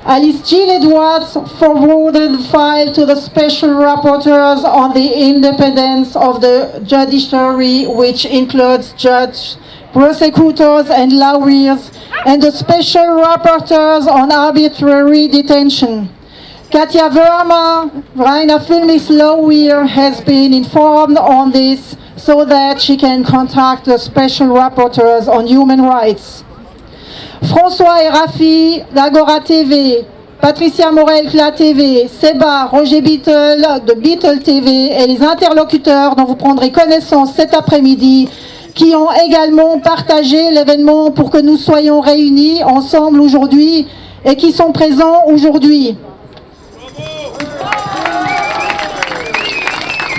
Alice Gilles-Edouard forwarded the file to the special rapporteurs on the independence of the judiciary, which includes judges, prosecutors and lawyers, and the special rapporteurs on arbitrary detention. Katja Verma, Reiner Füllmich's lawyer, has been informed on this so that she can contact the special rapporteurs on human rights. François et Rafi d'Agora TV, Patricia Morel-Cla TV, Seba, Roger Beetle de Beetle TV et les interlocuteurs dont vous prendrez connaissance cet après-midi qui ont également partagé l'événement pour que nous soyons réunis ensemble aujourd'hui et qui sont présents aujourd'hui.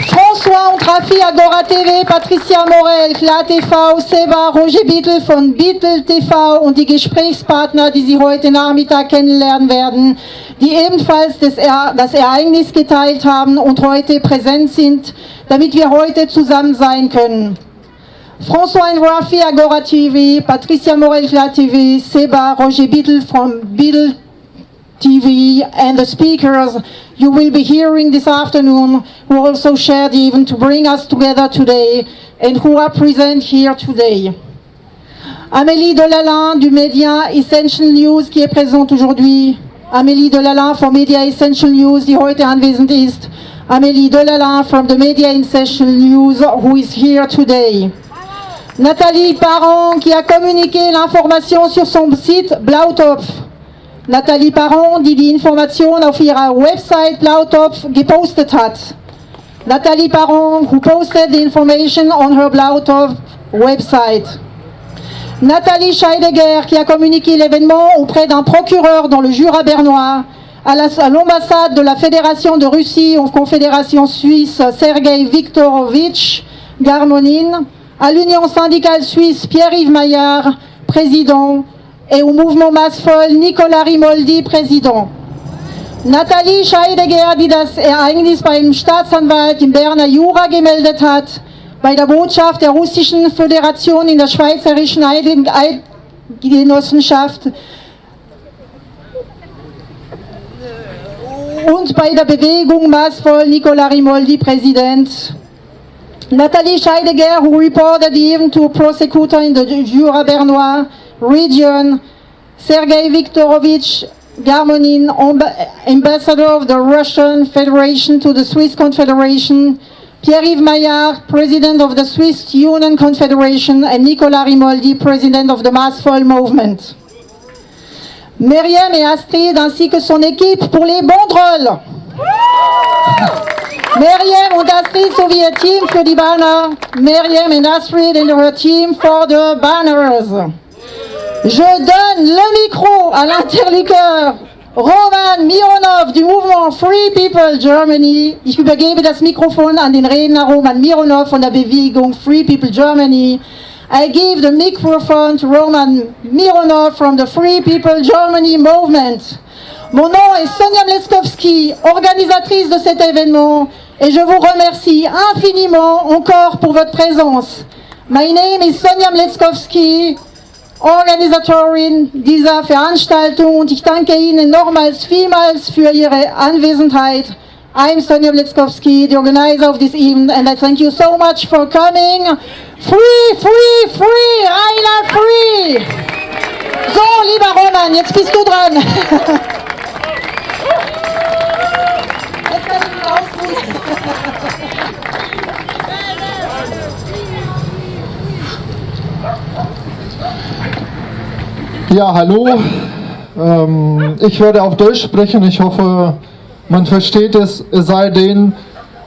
François und Rafi, Agora TV, Patricia Morel, Klar TV, Seba, Roger Beetle von Beetle TV und die Gesprächspartner, die Sie heute Nachmittag kennenlernen werden, die ebenfalls das Ereignis geteilt haben und heute präsent sind, damit wir heute zusammen sein können. François und Rafi, Agora TV, Patricia Morel, Klar TV, Seba, Roger Beetle from Beetle TV and the speakers you will be hearing this afternoon who also shared the event to bring us together today and who are present here today. Amélie Delalin du Media Essential News qui est présente aujourd'hui. Amélie Delalin from Media Essential News die heute anwesend ist. Amélie Delalin from the Media Essential News who is here today. Nathalie Parent qui a communiqué l'information sur son site Blautopf. Nathalie Parent, die die Information auf ihrer Website Blautopf gepostet hat. Nathalie Parent, who posted the information on her Blautopf website. Nathalie Scheidegger, qui a communiqué l'événement auprès d'un procureur dans le Jura bernois, à l'ambassade de la Fédération de Russie en Confédération suisse Sergei Viktorovitch Garmonin, à l'Union syndicale suisse Pierre-Yves Maillard, président, et au mouvement Massvoll Nicolas Rimoldi, Präsident. Nathalie Scheidegger, die das Ereignis beim Staatsanwalt im Berner Jura gemeldet hat, bei der Botschaft der Russischen Föderation in der Schweizerischen Eidgenossenschaft und bei der Bewegung Massvoll Nicolas Rimoldi, Präsident. Nathalie Scheidegger, who reported the event to a prosecutor in the Jura Bernois region, Sergei Viktorovich Garmonin, ambassador of the Russian Federation to the Swiss Confederation, Pierre-Yves Maillard, president of the Swiss Union Confederation, and Nicolas Rimoldi, president of the Massvoll movement. Myriam et Astrid ainsi que son équipe pour les banderoles. Myriam und Astrid sowie ihr Team für die Banner. Myriam and Astrid and her team for the banners. Je donne le micro à l'interlocuteur Roman Mironov du mouvement Free People Germany. Ich übergebe das Mikrofon an den Redner Roman Mironov von der Bewegung Free People Germany. I give the microphone to Roman Mironov from the Free People Germany movement. Mon nom est Sonia Mleskowski, organisatrice de cet événement, et je vous remercie infiniment encore pour votre présence. My name is Sonia Mleskowski, Organisatorin dieser Veranstaltung, und ich danke Ihnen nochmals vielmals für Ihre Anwesenheit. I'm Sonia Mleskowski, the organizer of this event, and I thank you so much for coming. Free, free, free, Reiner free! So, lieber Roman, jetzt bist du dran. Jetzt kann ich mich ausruhen. Ja, hallo. Ich werde auf Deutsch sprechen. Ich hoffe, man versteht es. Es sei denn,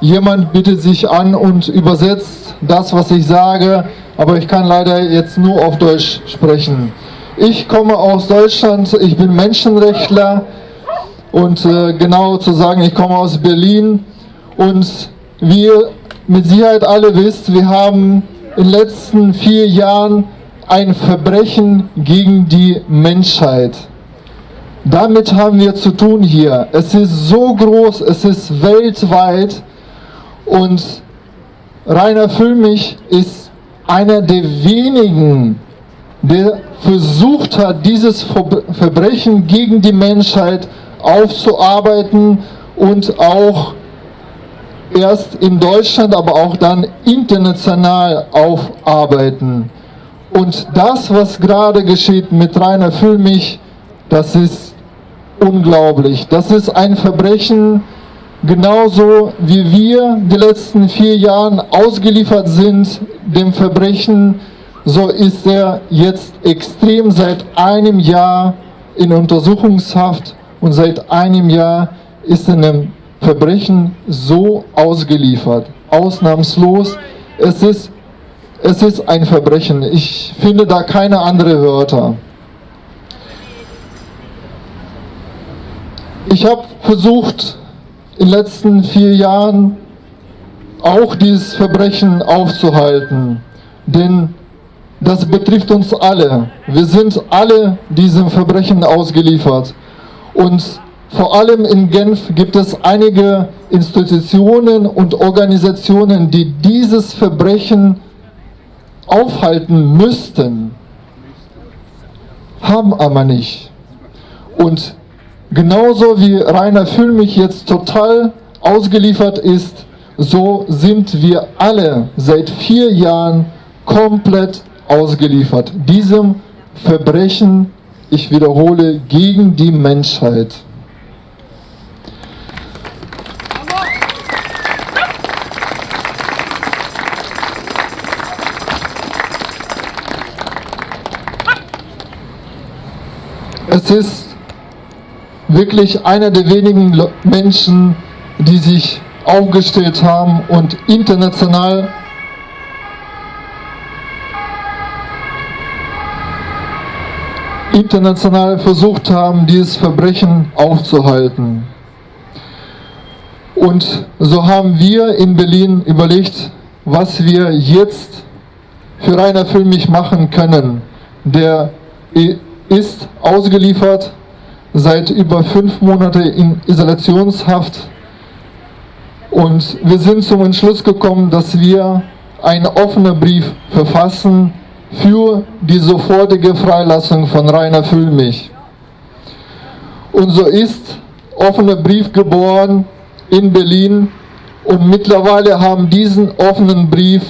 jemand bietet sich an und übersetzt das, was ich sage. Aber ich kann leider jetzt nur auf Deutsch sprechen. Ich komme aus Deutschland. Ich bin Menschenrechtler. Und genau zu sagen, ich komme aus Berlin. Und wie ihr mit Sicherheit alle wisst, wir haben in den letzten 4 Jahren ein Verbrechen gegen die Menschheit. Damit haben wir zu tun hier. Es ist so groß, es ist weltweit, und Reiner Füllmich ist einer der wenigen der versucht hat, dieses Verbrechen gegen die Menschheit aufzuarbeiten und auch erst in Deutschland, aber auch dann international aufarbeiten. Und das, was gerade geschieht mit Reiner Füllmich, das ist unglaublich. Das ist ein Verbrechen, genauso wie wir die letzten 4 Jahre ausgeliefert sind dem Verbrechen, so ist er jetzt extrem seit einem Jahr in Untersuchungshaft und seit einem Jahr ist er einem Verbrechen so ausgeliefert. Ausnahmslos. Es ist ein Verbrechen. Ich finde da keine anderen Wörter. Ich habe versucht, in den letzten 4 Jahren auch dieses Verbrechen aufzuhalten, denn das betrifft uns alle. Wir sind alle diesem Verbrechen ausgeliefert. Und vor allem in Genf gibt es einige Institutionen und Organisationen, die dieses Verbrechen aufhalten müssten, haben aber nicht. Und genauso wie Reiner Füllmich jetzt total ausgeliefert ist, so sind wir alle seit 4 Jahren komplett ausgeliefert. Diesem Verbrechen, ich wiederhole, gegen die Menschheit. Es ist wirklich einer der wenigen Menschen, die sich aufgestellt haben und international versucht haben, dieses Verbrechen aufzuhalten. Und so haben wir in Berlin überlegt, was wir jetzt für Reiner Füllmich machen können. Der ist ausgeliefert, seit über 5 Monaten in Isolationshaft. Und wir sind zum Entschluss gekommen, dass wir einen offenen Brief verfassen für die sofortige Freilassung von Reiner Füllmich. Und so ist offener Brief geboren in Berlin und mittlerweile haben diesen offenen Brief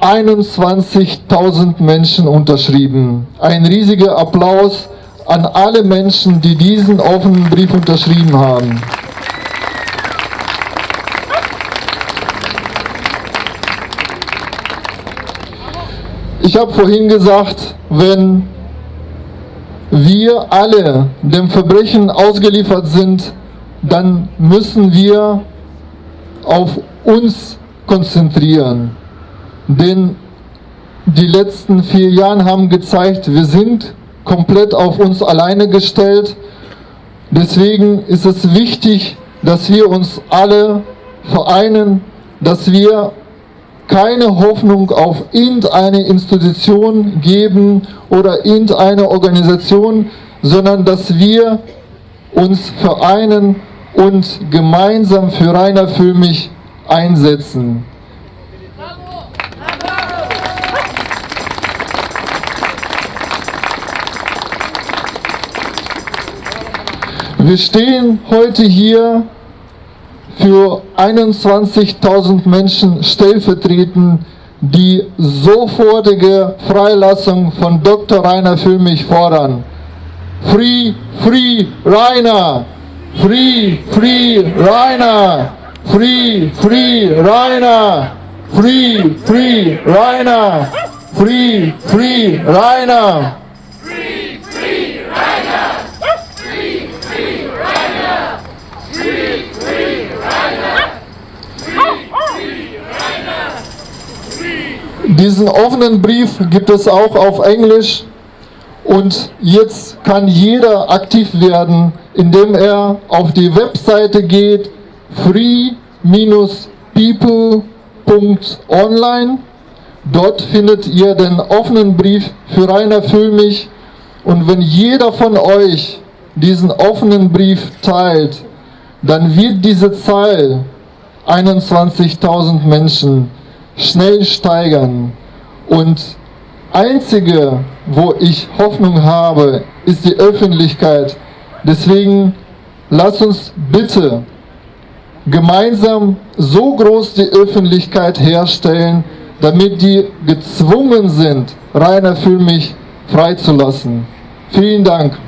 21.000 Menschen unterschrieben. Ein riesiger Applaus an alle Menschen, die diesen offenen Brief unterschrieben haben. Ich habe vorhin gesagt, wenn wir alle dem Verbrechen ausgeliefert sind, dann müssen wir auf uns konzentrieren. Denn die letzten 4 Jahre haben gezeigt, wir sind komplett auf uns alleine gestellt. Deswegen ist es wichtig, dass wir uns alle vereinen, dass wir keine Hoffnung auf irgendeine Institution geben oder irgendeine Organisation, sondern dass wir uns vereinen und gemeinsam für Reiner Füllmich einsetzen. Wir stehen heute hier für 21.000 Menschen stellvertretend, die sofortige Freilassung von Dr. Reiner Füllmich fordern. Free, free, Reiner! Free, free, Reiner! Free, free, Reiner! Free, free, Reiner! Free, free, Reiner! Diesen offenen Brief gibt es auch auf Englisch und jetzt kann jeder aktiv werden, indem er auf die Webseite geht, free-people.online. Dort findet ihr den offenen Brief für Reiner Füllmich und wenn jeder von euch diesen offenen Brief teilt, dann wird diese Zahl 21.000 Menschen schnell steigern und Einzige, wo ich Hoffnung habe, ist die Öffentlichkeit. Deswegen lasst uns bitte gemeinsam so groß die Öffentlichkeit herstellen, damit die gezwungen sind, Reiner Füllmich freizulassen. Vielen Dank.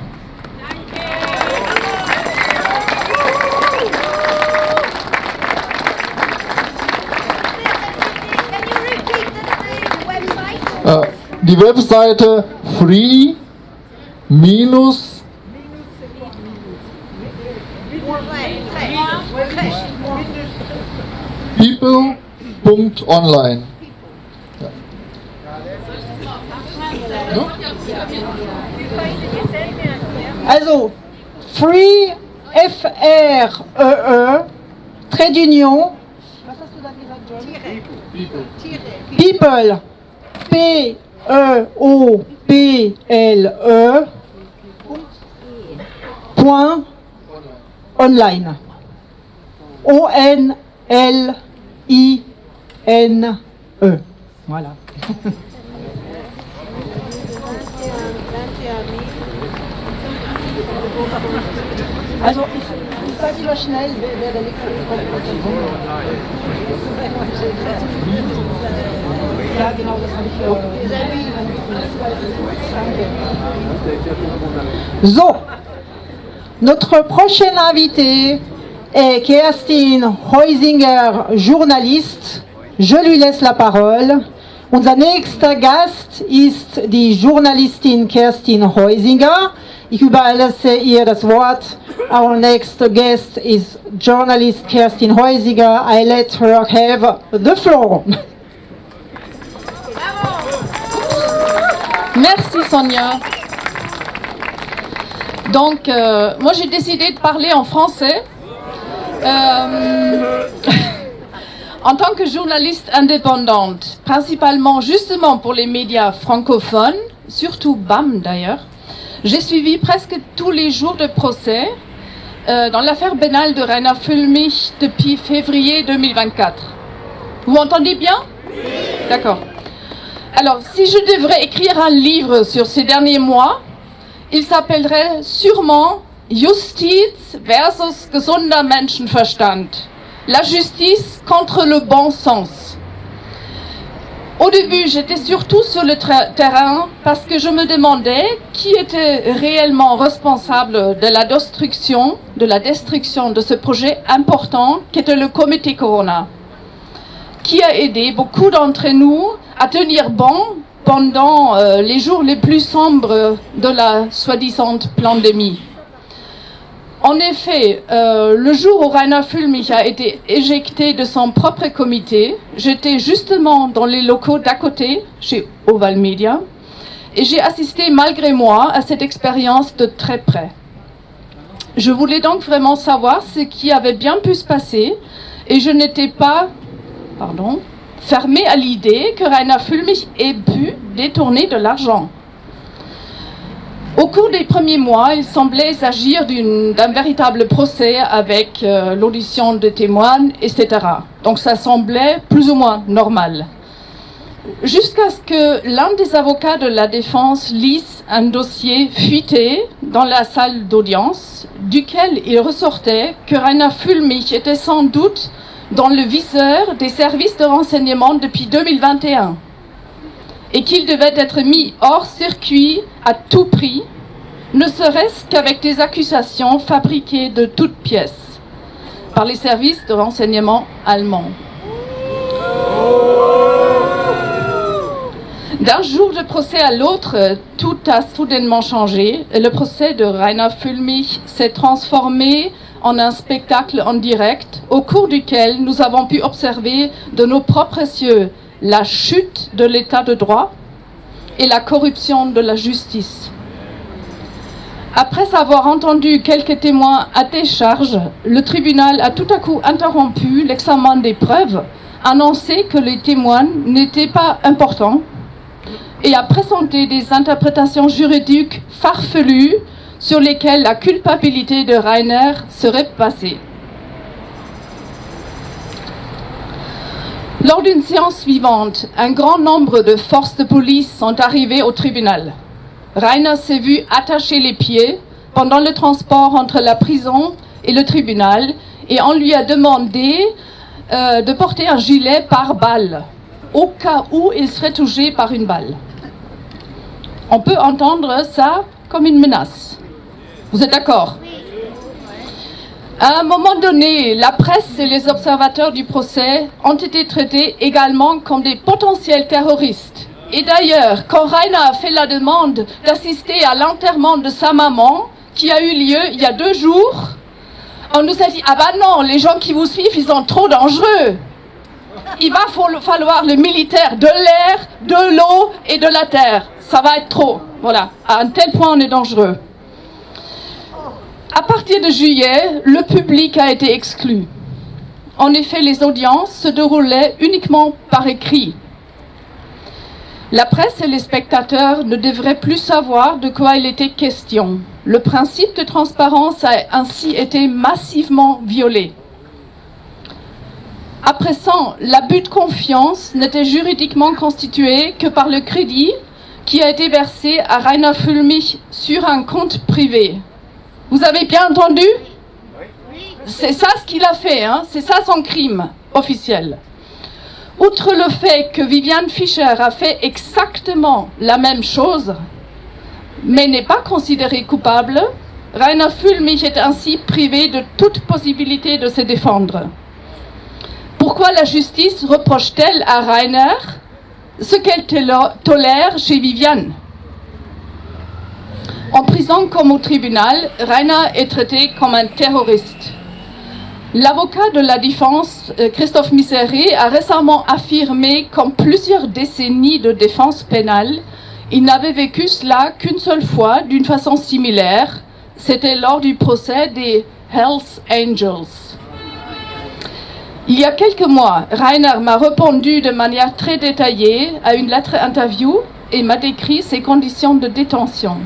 Die Webseite free-people.online. Also, free, F-R-E-E, trait d'union, people, P-E-O-P-L-E, point, online. O-N-L-I-N-E. Voilà. Also, ich sage lieber schnell, wer der nächste kommt. Ja, genau, das habe ich. So, notre prochaine invitée est Kerstin Heusinger, journaliste. Je lui laisse la Parole. Unser nächster Gast ist die Journalistin Kerstin Heusinger. Ich überlasse ihr das Wort. Our next guest is journalist Kerstin Heusinger. I let her have the floor. Merci Sonia. Donc, moi j'ai décidé de parler en français. En tant que journaliste indépendante, principalement justement pour les médias francophones, surtout BAM d'ailleurs, j'ai suivi presque tous les jours de procès dans l'affaire pénale de Reiner Füllmich depuis février 2024. Vous m'entendez bien? Oui. D'accord. Alors, si je devrais écrire un livre sur ces derniers mois, il s'appellerait sûrement Justiz versus gesunder Menschenverstand. La justice contre le bon sens. Au début, j'étais surtout sur le terrain parce que je me demandais qui était réellement responsable de la destruction de ce projet important qu'était le comité Corona, qui a aidé beaucoup d'entre nous à tenir bon pendant les jours les plus sombres de la soi-disant pandémie. En effet, le jour où Reiner Füllmich a été éjecté de son propre comité, j'étais justement dans les locaux d'à côté, chez Oval Media, et j'ai assisté malgré moi à cette expérience de très près. Je voulais donc vraiment savoir ce qui avait bien pu se passer, et je n'étais pas, fermée à l'idée que Reiner Füllmich ait pu détourner de l'argent. Au cours des premiers mois, il semblait s'agir d'un véritable procès avec l'audition de témoins, etc. Donc ça semblait plus ou moins normal. Jusqu'à ce que l'un des avocats de la défense lise un dossier fuité dans la salle d'audience, duquel il ressortait que Reiner Füllmich était sans doute dans le viseur des services de renseignement depuis 2021. Et qu'il devait être mis hors circuit à tout prix, ne serait-ce qu'avec des accusations fabriquées de toutes pièces par les services de renseignement allemands. D'un jour de procès à l'autre, tout a soudainement changé. Le procès de Reiner Füllmich s'est transformé en un spectacle en direct, au cours duquel nous avons pu observer de nos propres yeux la chute de l'état de droit et la corruption de la justice. Après avoir entendu quelques témoins à décharge, le tribunal a tout à coup interrompu l'examen des preuves, annoncé que les témoins n'étaient pas importants et a présenté des interprétations juridiques farfelues sur lesquelles la culpabilité de Reiner serait passée. Lors d'une séance suivante, un grand nombre de forces de police sont arrivées au tribunal. Reiner s'est vu attacher les pieds pendant le transport entre la prison et le tribunal et on lui a demandé de porter un gilet pare-balles au cas où il serait touché par une balle. On peut entendre ça comme une menace. Vous êtes d'accord? À un moment donné, la presse et les observateurs du procès ont été traités également comme des potentiels terroristes. Et d'ailleurs, quand Reiner a fait la demande d'assister à l'enterrement de sa maman, qui a eu lieu il y a 2 jours, on nous a dit « Ah bah non, les gens qui vous suivent, ils sont trop dangereux. Il va falloir le militaire de l'air, de l'eau et de la terre. Ça va être trop. » Voilà, à un tel point on est dangereux. À partir de juillet, le public a été exclu. En effet, les audiences se déroulaient uniquement par écrit. La presse et les spectateurs ne devraient plus savoir de quoi il était question. Le principe de transparence a ainsi été massivement violé. À présent, l'abus de confiance n'était juridiquement constitué que par le crédit qui a été versé à Reiner Füllmich sur un compte privé. Vous avez bien entendu? C'est ça ce qu'il a fait, hein? C'est ça son crime officiel. Outre le fait que Viviane Fischer a fait exactement la même chose, mais n'est pas considéré coupable, Reiner Füllmich est ainsi privé de toute possibilité de se défendre. Pourquoi la justice reproche-t-elle à Reiner ce qu'elle tolère chez Viviane? En prison comme au tribunal, Reiner est traité comme un terroriste. L'avocat de la défense, Christophe Miseré, a récemment affirmé qu'en plusieurs décennies de défense pénale, il n'avait vécu cela qu'une seule fois d'une façon similaire. C'était lors du procès des Hells Angels. Il y a quelques mois, Reiner m'a répondu de manière très détaillée à une lettre interview et m'a décrit ses conditions de détention.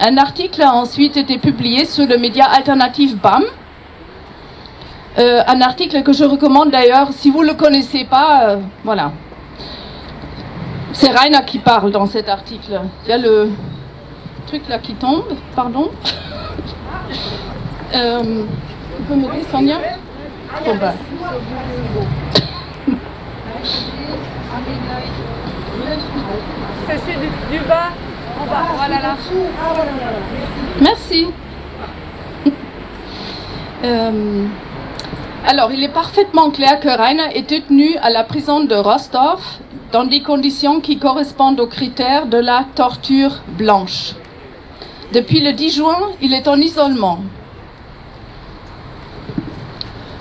Un article a ensuite été publié sur le média alternatif BAM. Un article que je recommande d'ailleurs, si vous ne le connaissez pas, voilà. C'est Reiner qui parle dans cet article. Il y a le truc là qui tombe, pardon. Tu peux m'aider, Sonia? Oh ben. C'est du bas en bas, voilà là. Merci. Alors, il est parfaitement clair que Reiner est détenu à la prison de Rostov dans des conditions qui correspondent aux critères de la torture blanche. Depuis le 10 juin, il est en isolement.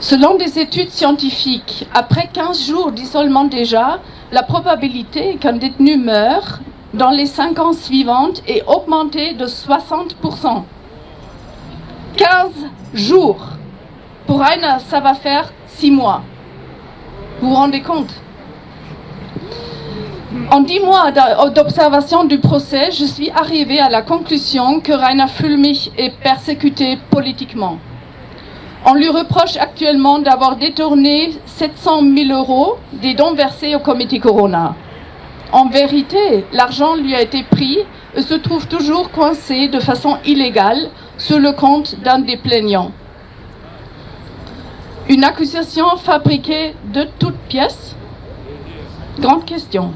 Selon des études scientifiques, après 15 jours d'isolement déjà, la probabilité qu'un détenu meure dans les 5 ans suivantes est augmentée de 60%. 15 jours. Pour Reiner, ça va faire 6 mois. Vous vous rendez compte? En 10 mois d'observation du procès, je suis arrivée à la conclusion que Reiner Füllmich est persécuté politiquement. On lui reproche actuellement d'avoir détourné 700 000 € des dons versés au comité Corona. En vérité, l'argent lui a été pris et se trouve toujours coincé de façon illégale sur le compte d'un des plaignants. Une accusation fabriquée de toutes pièces? Grande question.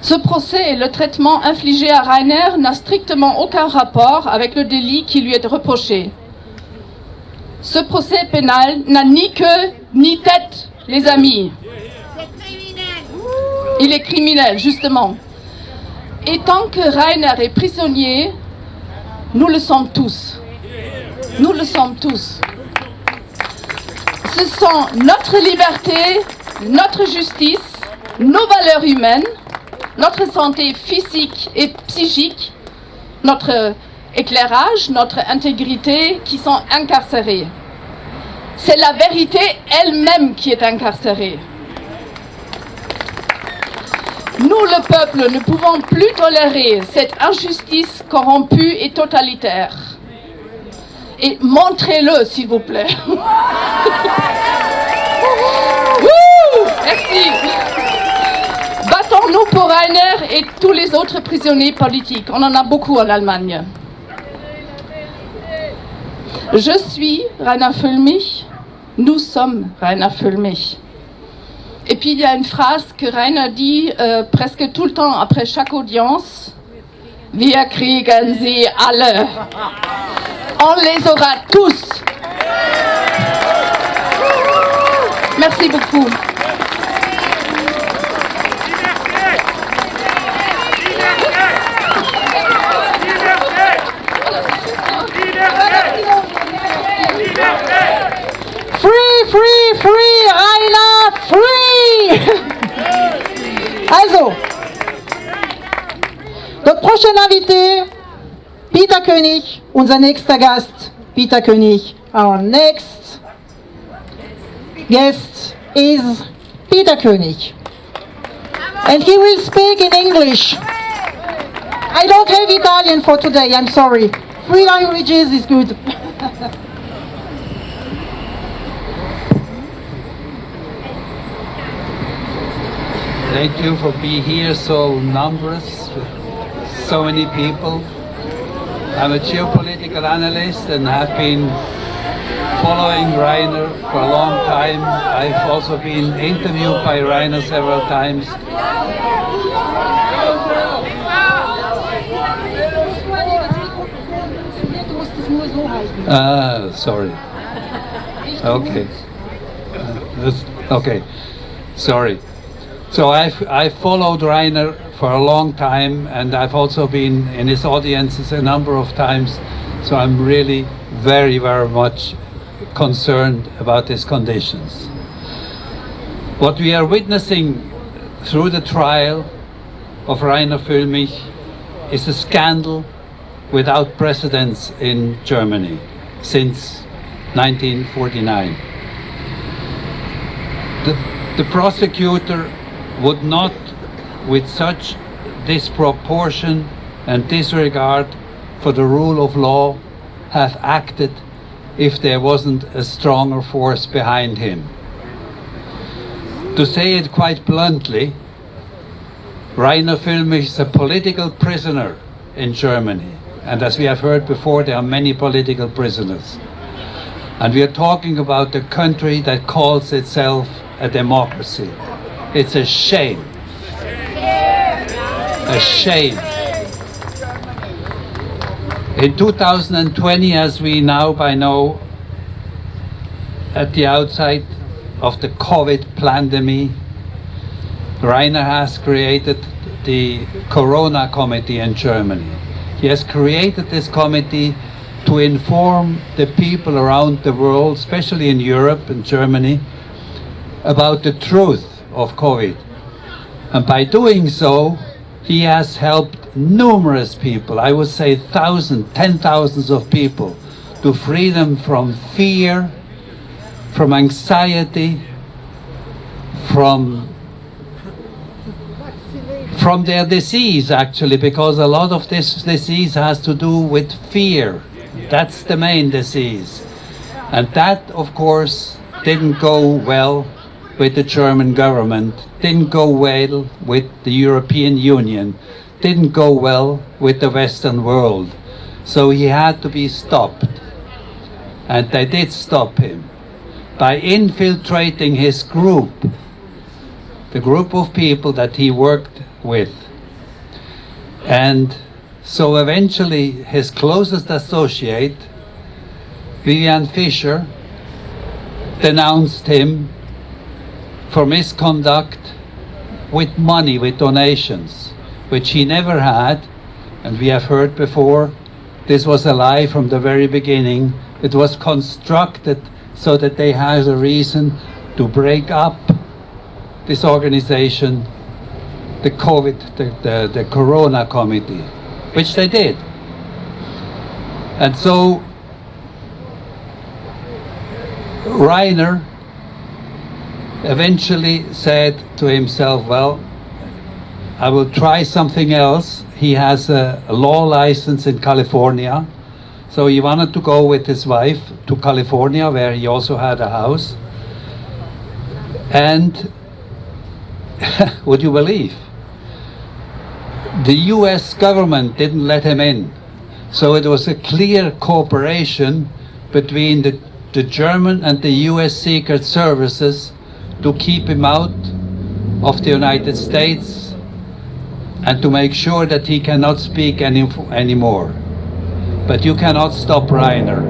Ce procès et le traitement infligé à Reiner n'a strictement aucun rapport avec le délit qui lui est reproché. Ce procès pénal n'a ni queue ni tête, les amis. Il est criminel, justement. Et tant que Reiner est prisonnier, nous le sommes tous. Nous le sommes tous. Ce sont notre liberté, notre justice, nos valeurs humaines, notre santé physique et psychique, notre éclairage, notre intégrité qui sont incarcérés. C'est la vérité elle-même qui est incarcérée. Nous, le peuple, ne pouvons plus tolérer cette injustice corrompue et totalitaire. Et montrez-le, s'il vous plaît. Wouh! et tous les autres prisonniers politiques. On en a beaucoup en Allemagne. Je suis Reiner Füllmich, nous sommes Reiner Füllmich. Et puis il y a une phrase que Reiner dit presque tout le temps après chaque audience. Wir kriegen sie alle. On les aura tous. Merci beaucoup. Free, free, free, Reiner, free! Also, notre prochain invité, Peter König, unser nächster Gast, Peter König. Our next guest is Peter König. And he will speak in English. I don't have Italian for today, I'm sorry. 3 languages is good. Thank you for being here, so numerous, so many people. I'm a geopolitical analyst and have been following Reiner for a long time. I've also been interviewed by Reiner several times. Sorry. Okay. Okay. Sorry. So I followed Reiner for a long time, and I've also been in his audiences a number of times. So I'm really very, very much concerned about his conditions. What we are witnessing through the trial of Reiner Füllmich is a scandal without precedence in Germany since 1949. The prosecutor would not, with such disproportion and disregard for the rule of law, have acted if there wasn't a stronger force behind him. To say it quite bluntly, Reiner Füllmich is a political prisoner in Germany. And as we have heard before, there are many political prisoners. And we are talking about a country that calls itself a democracy. It's a shame. A shame. In 2020, as we now by now, at the outside of the COVID pandemic, Reiner has created the Corona Committee in Germany. He has created this committee to inform the people around the world, especially in Europe and Germany, about the truth of COVID. And by doing so, he has helped numerous people, I would say thousands, 10,000s of people, to free them from fear, from anxiety, from their disease, actually, because a lot of this disease has to do with fear. That's the main disease. And that, of course, didn't go well with the German government, didn't go well with the European Union, didn't go well with the Western world. So he had to be stopped. And they did stop him by infiltrating his group, the group of people that he worked with. And so eventually his closest associate, Vivian Fischer, denounced him for misconduct with money, with donations, which he never had. And we have heard before, this was a lie from the very beginning. It was constructed so that they had a reason to break up this organization, the the Corona Committee, which they did. And so Reiner eventually said to himself, well, I will try something else. He has a law license in California, so he wanted to go with his wife to California, where he also had a house. And would you believe? the US government didn't let him in. So it was a clear cooperation between the German and the US Secret Services to keep him out of the United States and to make sure that he cannot speak anymore. But you cannot stop Reiner.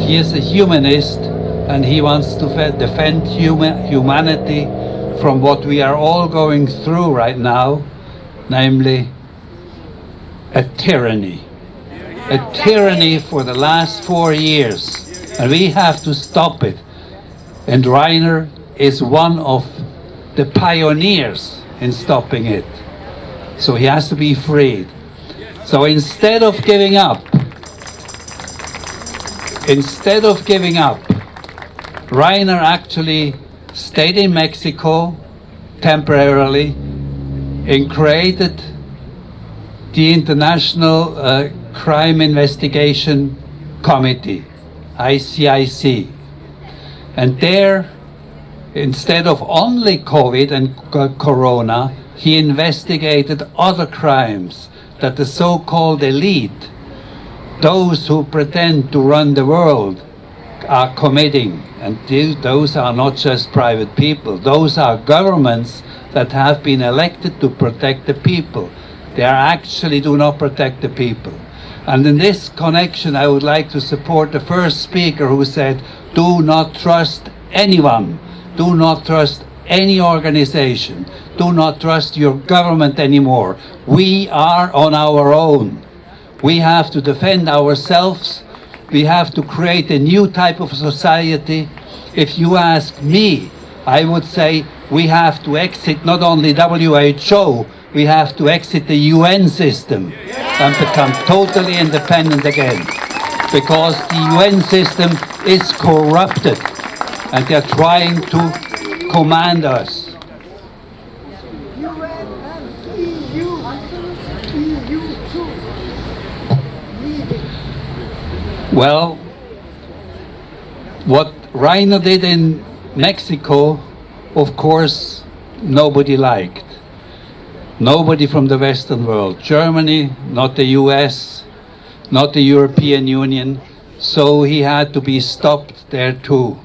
He is a humanist and he wants to defend humanity from what we are all going through right now, namely a tyranny. A tyranny for the last 4 years, and we have to stop it. And Reiner is one of the pioneers in stopping it. So he has to be freed. So instead of giving up, Reiner actually stayed in Mexico temporarily and created the International Crime Investigation Committee, ICIC. And there, instead of only COVID and Corona, he investigated other crimes that the so-called elite, those who pretend to run the world, are committing. And those are not just private people, those are governments that have been elected to protect the people. They actually do not protect the people. And in this connection, I would like to support the first speaker who said, do not trust anyone, do not trust any organization, do not trust your government anymore. We are on our own. We have to defend ourselves. We have to create a new type of society. If you ask me, I would say we have to exit not only WHO, we have to exit the UN system and become totally independent again. Because the UN system is corrupted and they're trying to command us. Well, what Reiner did in Mexico, of course, nobody liked. Nobody from the Western world. Germany, not the US, not the European Union. So he had to be stopped there too.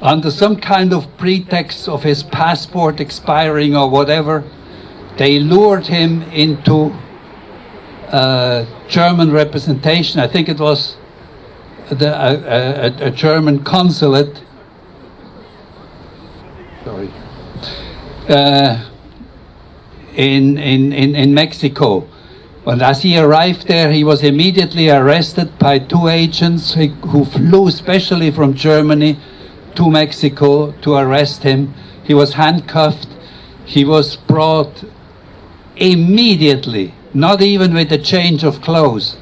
Under some kind of pretext of his passport expiring or whatever, they lured him into German representation. I think it was a German consulate. Sorry. In Mexico. And as he arrived there, he was immediately arrested by 2 agents who flew specially from Germany to Mexico to arrest him. He was handcuffed. He was brought immediately, not even with a change of clothes,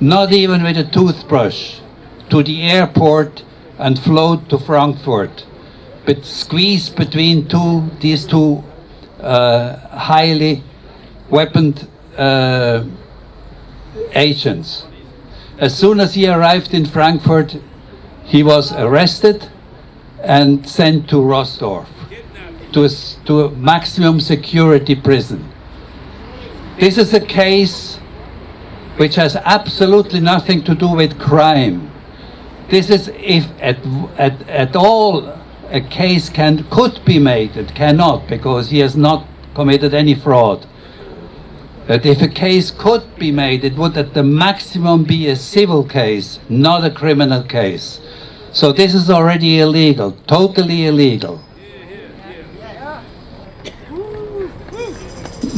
not even with a toothbrush, to the airport and flown to Frankfurt, but squeezed between these two highly weaponed agents. As soon as he arrived in Frankfurt, he was arrested and sent to Rostorf, to a maximum security prison. This is a case which has absolutely nothing to do with crime. This is, if at all a case could be made, it cannot, because he has not committed any fraud. But if a case could be made, it would at the maximum be a civil case, not a criminal case. So this is already illegal, totally illegal.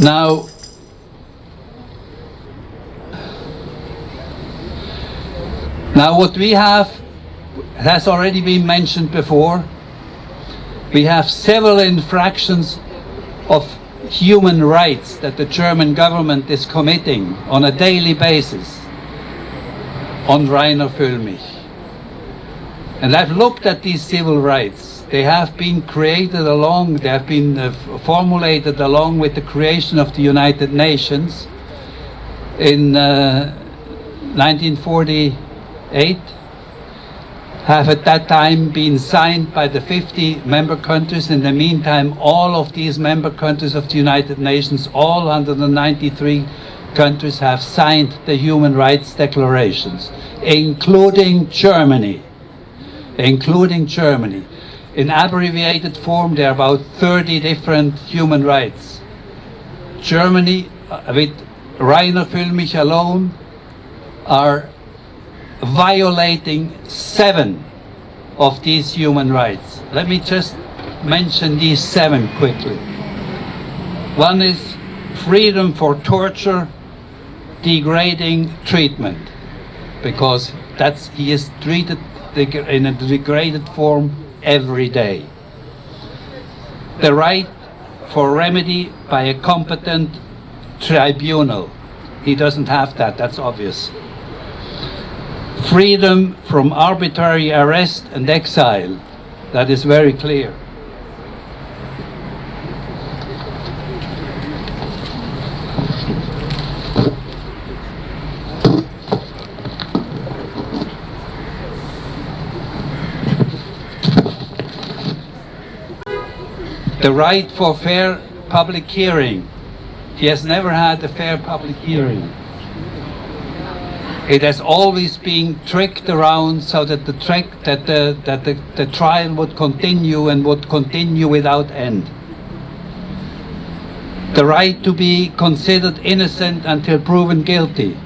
Now, what we have has already been mentioned before. We have several infractions of human rights that the German government is committing on a daily basis on Reiner Füllmich. And I've looked at these civil rights. They have been created they have been formulated along with the creation of the United Nations in 1948. have at that time been signed by the 50 member countries. In the meantime, all of these member countries of the United Nations, all 193 countries, have signed the human rights declarations, including Germany. Including Germany. In abbreviated form, there are about 30 different human rights. Germany, with Reiner Füllmich alone, are violating 7 of these human rights. Let me just mention these 7 quickly. One is freedom for torture, degrading treatment, because he is treated in a degraded form every day. The right for remedy by a competent tribunal. He doesn't have that, that's obvious. Freedom from arbitrary arrest and exile. That is very clear. The right for fair public hearing. He has never had a fair public hearing. It has always been tricked around so that the trial would continue and would continue without end. The right to be considered innocent until proven guilty.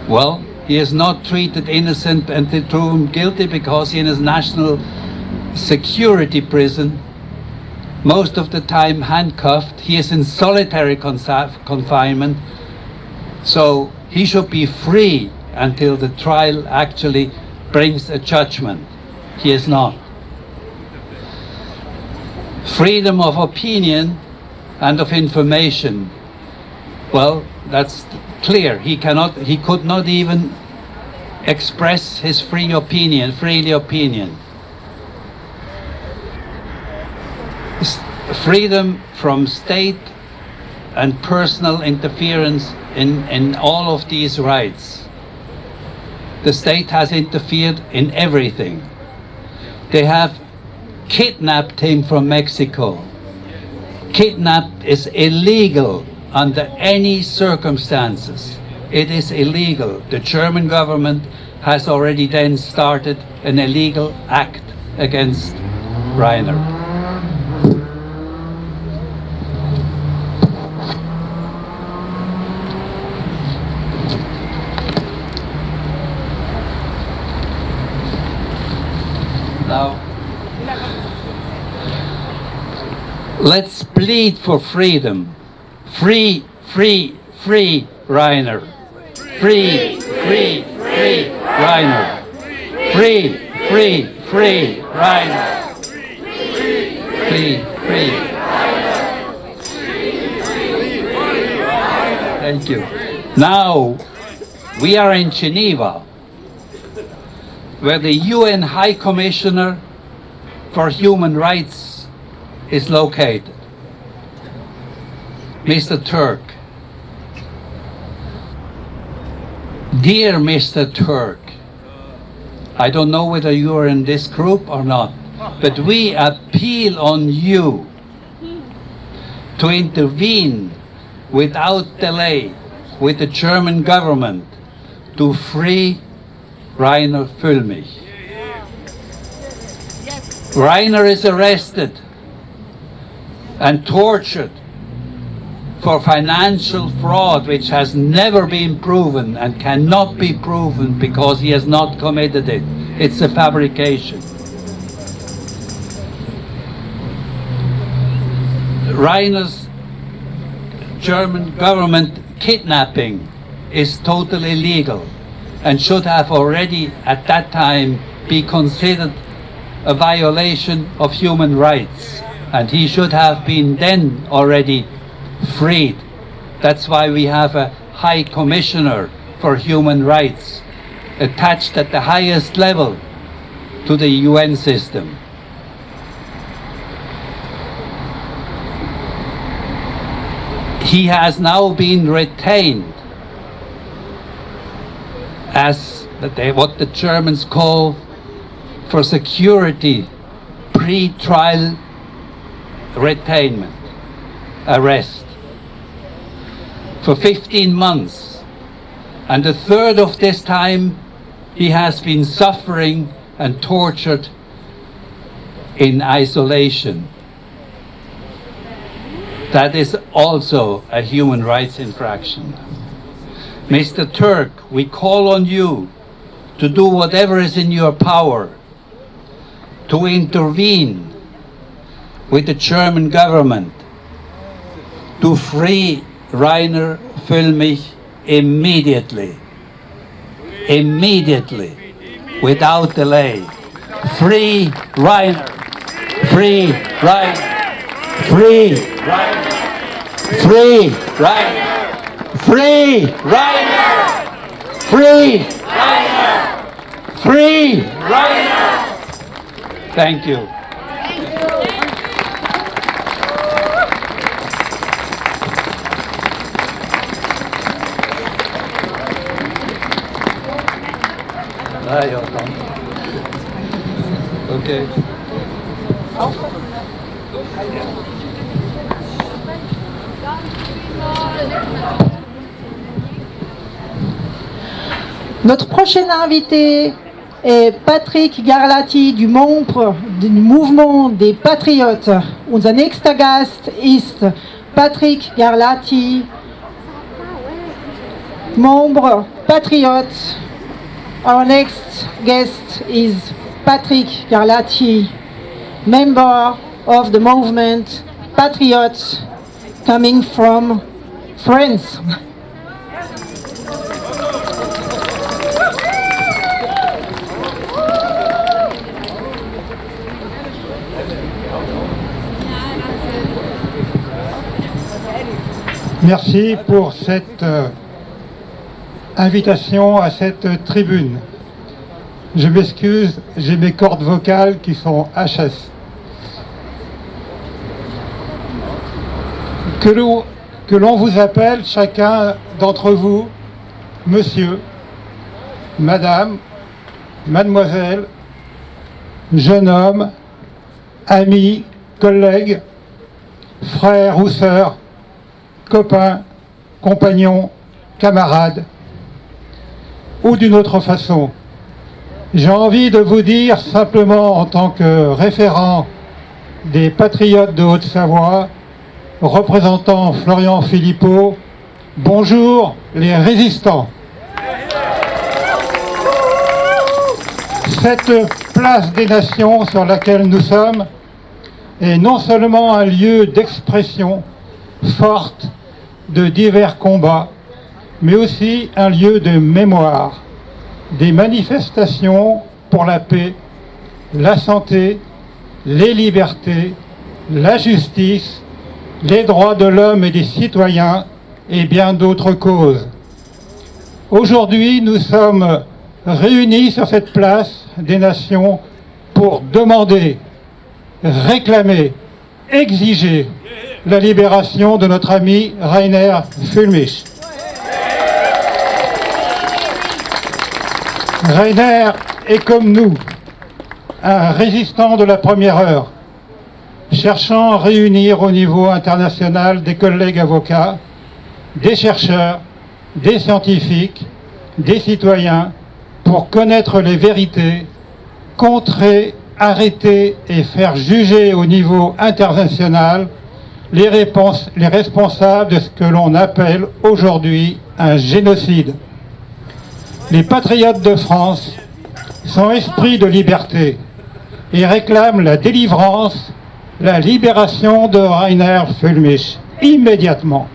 Well, he is not treated innocent until proven guilty because he is in a national security prison, most of the time handcuffed. He is in solitary confinement, so he should be free until the trial actually brings a judgment. He is not. Freedom of opinion and of information. Well, that's clear. He could not even express his freely opinion. Freedom from state and personal interference in all of these rights. The state has interfered in everything. They have kidnapped him from Mexico. Kidnapped is illegal under any circumstances. It is illegal. The German government has already then started an illegal act against Reiner. Now, let's plead for freedom. Free, free, free Reiner. Free, free, free Reiner. Free, free, free Reiner. Free, free. Thank you. Now, we are in Geneva, where the UN High Commissioner for Human Rights is located, Mr. Turk. Dear Mr. Turk, I don't know whether you are in this group or not, but we appeal on you to intervene without delay with the German government to free Reiner Füllmich. Reiner is arrested and tortured for financial fraud which has never been proven and cannot be proven because he has not committed it. It's a fabrication. Reiner's German government kidnapping is totally illegal and should have already at that time be considered a violation of human rights, and he should have been then already freed. That's why we have a High Commissioner for Human Rights attached at the highest level to the UN system. He has now been retained as what the Germans call for security pre-trial retainment, arrest, for 15 months. And a third of this time he has been suffering and tortured in isolation. That is also a human rights infraction. Mr. Turk, we call on you to do whatever is in your power to intervene with the German government to free Reiner Füllmich immediately. Immediately, without delay. Free Reiner! Free Reiner! Free Reiner! Free Reiner! Free Reiner! Free Reiner! Free Reiner! Thank you. Okay. Notre prochain invité est Patrick Garlati du Mouvement des Patriotes. Unser nächster Gast ist Patrick Garlati, membre patriote. Our next guest is Patrick Garlati, member of the movement Patriots, coming from France. Merci pour cette invitation à cette tribune. Je m'excuse, j'ai mes cordes vocales qui sont HS. Que l'on vous appelle chacun d'entre vous, monsieur, madame, mademoiselle, jeune homme, ami, collègue, frère ou sœur, copain, compagnon, camarade, ou d'une autre façon. J'ai envie de vous dire simplement en tant que référent des Patriotes de Haute-Savoie, représentant Florian Philippot, bonjour les résistants. Cette place des nations sur laquelle nous sommes est non seulement un lieu d'expression forte de divers combats, mais aussi un lieu de mémoire, des manifestations pour la paix, la santé, les libertés, la justice, les droits de l'homme et des citoyens et bien d'autres causes. Aujourd'hui, nous sommes réunis sur cette place des nations pour demander, réclamer, exiger la libération de notre ami Reiner Füllmich. Reiner est comme nous, un résistant de la première heure, cherchant à réunir au niveau international des collègues avocats, des chercheurs, des scientifiques, des citoyens, pour connaître les vérités, contrer, arrêter et faire juger au niveau international les responsables de ce que l'on appelle aujourd'hui un génocide. Les patriotes de France sont esprits de liberté et réclament la délivrance, la libération de Reiner Füllmich immédiatement.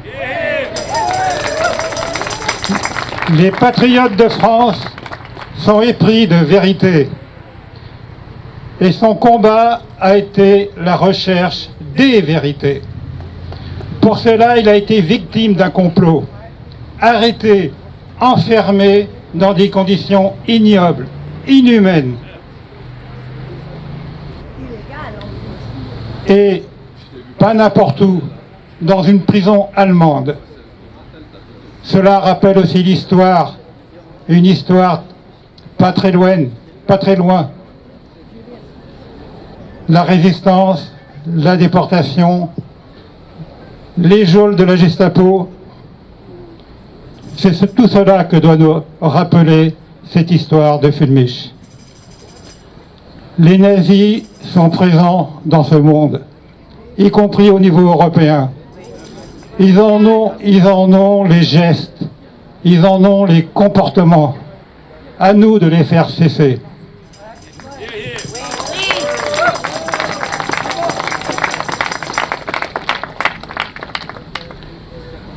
Les patriotes de France sont épris de vérité et son combat a été la recherche des vérités. Pour cela, il a été victime d'un complot, arrêté, enfermé dans des conditions ignobles, inhumaines. Et pas n'importe où, dans une prison allemande. Cela rappelle aussi l'histoire, une histoire pas très loin, la résistance, la déportation, les geôles de la Gestapo. C'est tout cela que doit nous rappeler cette histoire de Füllmich. Les nazis sont présents dans ce monde, y compris au niveau européen. Ils en ont les gestes, ils en ont les comportements. À nous de les faire cesser.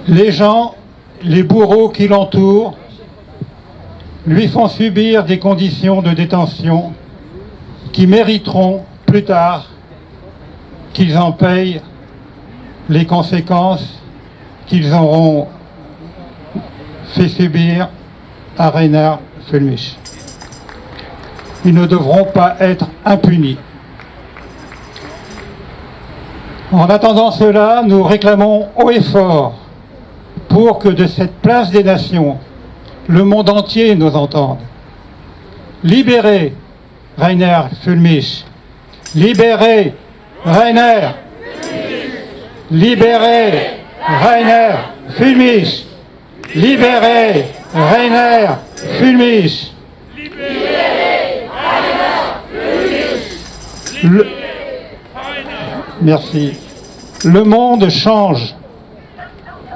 Les gens, les bourreaux qui l'entourent, lui font subir des conditions de détention qui mériteront plus tard qu'ils en payent les conséquences qu'ils auront fait subir à Reiner Füllmich. Ils ne devront pas être impunis. En attendant cela, nous réclamons haut et fort pour que de cette place des nations, le monde entier nous entende. Libérez Reiner Füllmich. Libérez Reiner. Libérez Reiner Füllmich. Libérez Reiner Füllmich. Merci. Le monde change.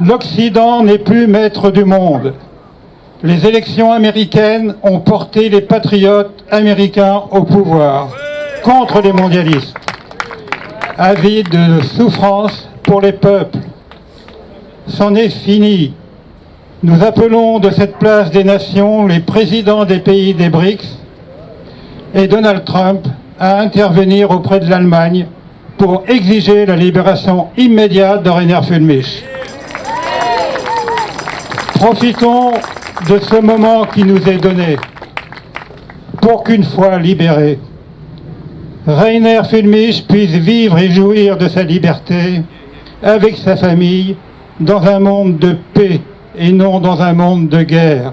L'Occident n'est plus maître du monde. Les élections américaines ont porté les patriotes américains au pouvoir, contre les mondialistes. Avides de souffrance pour les peuples. C'en est fini. Nous appelons de cette place des nations les présidents des pays des BRICS et Donald Trump à intervenir auprès de l'Allemagne pour exiger la libération immédiate de Reiner Füllmich. Profitons de ce moment qui nous est donné pour qu'une fois libéré, Reiner Füllmich puisse vivre et jouir de sa liberté avec sa famille dans un monde de paix et non dans un monde de guerre.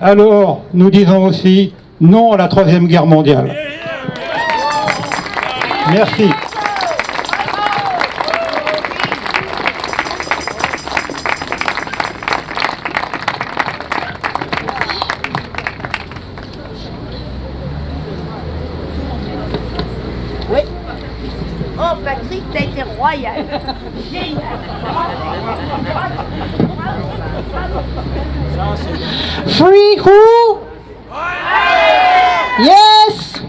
Alors, nous disons aussi non à la Troisième Guerre mondiale. Merci. Oui. Oh, Patrick, t'as été royal. Génial. Free who? Yes.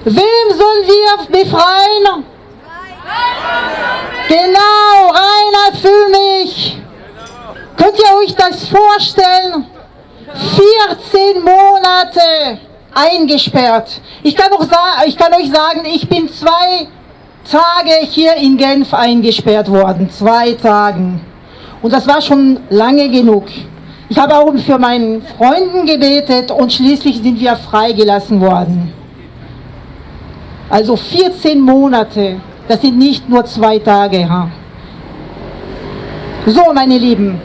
Wem sollen wir befreien? Genau, Reiner Füllmich. Könnt ihr euch das vorstellen? 14 Monate eingesperrt. Ich kann euch sagen, ich bin 2 Tage hier in Genf eingesperrt worden. 2 Tagen. Und das war schon lange genug. Ich habe auch für meinen Freunden gebetet und schließlich sind wir freigelassen worden. Also 14 Monate, das sind nicht nur 2 Tage. So, meine Lieben,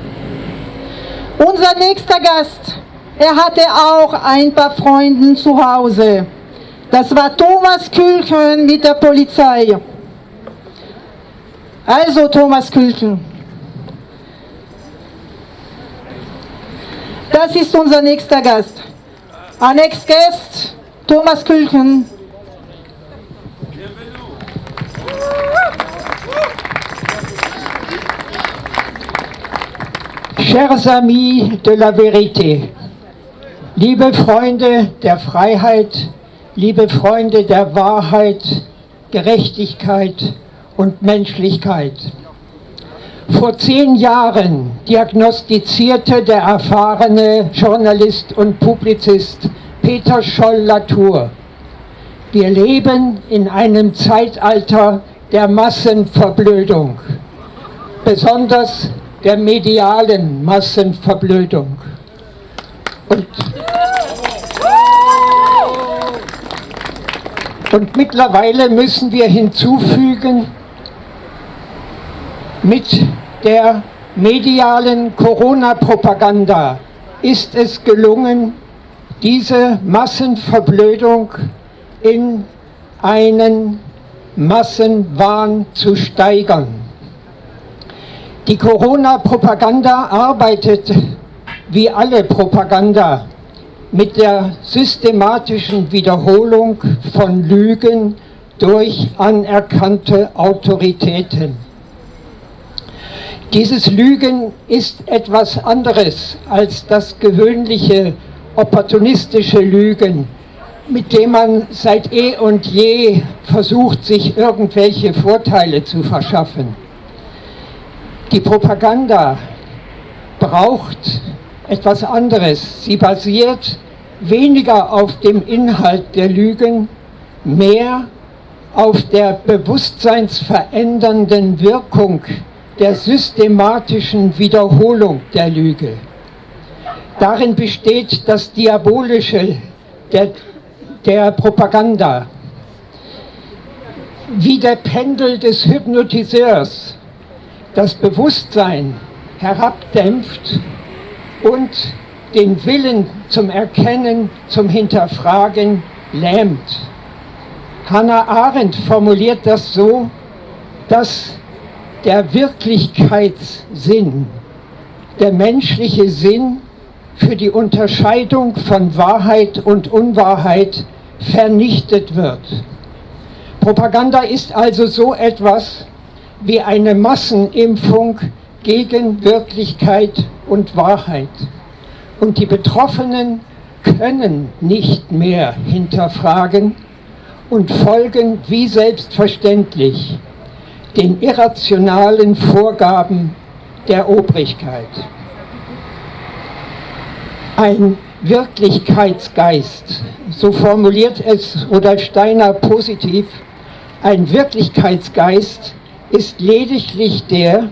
unser nächster Gast, er hatte auch ein paar Freunde zu Hause. Das war Thomas Külchen mit der Polizei. Also Thomas Külchen. Das ist unser nächster Gast. Our next guest, Thomas Külchen. Chers amis de la vérité, liebe Freunde der Freiheit, liebe Freunde der Wahrheit, Gerechtigkeit und Menschlichkeit. Vor 10 Jahren diagnostizierte der erfahrene Journalist und Publizist Peter Scholl-Latour: Wir leben in einem Zeitalter der Massenverblödung, besonders der medialen Massenverblödung. Und mittlerweile müssen wir hinzufügen, mit der medialen Corona-Propaganda ist es gelungen, diese Massenverblödung in einen Massenwahn zu steigern. Die Corona-Propaganda arbeitet, wie alle Propaganda, mit der systematischen Wiederholung von Lügen durch anerkannte Autoritäten. Dieses Lügen ist etwas anderes als das gewöhnliche opportunistische Lügen, mit dem man seit eh und je versucht, sich irgendwelche Vorteile zu verschaffen. Die Propaganda braucht etwas anderes. Sie basiert weniger auf dem Inhalt der Lügen, mehr auf der bewusstseinsverändernden Wirkung der systematischen Wiederholung der Lüge. Darin besteht das Diabolische der Propaganda. Wie der Pendel des Hypnotiseurs das Bewusstsein herabdämpft und den Willen zum Erkennen, zum Hinterfragen lähmt. Hannah Arendt formuliert das so, dass der Wirklichkeitssinn, der menschliche Sinn für die Unterscheidung von Wahrheit und Unwahrheit vernichtet wird. Propaganda ist also so etwas wie eine Massenimpfung gegen Wirklichkeit und Wahrheit. Und die Betroffenen können nicht mehr hinterfragen und folgen wie selbstverständlich den irrationalen Vorgaben der Obrigkeit. Ein Wirklichkeitsgeist, so formuliert es Rudolf Steiner positiv, ein Wirklichkeitsgeist ist lediglich der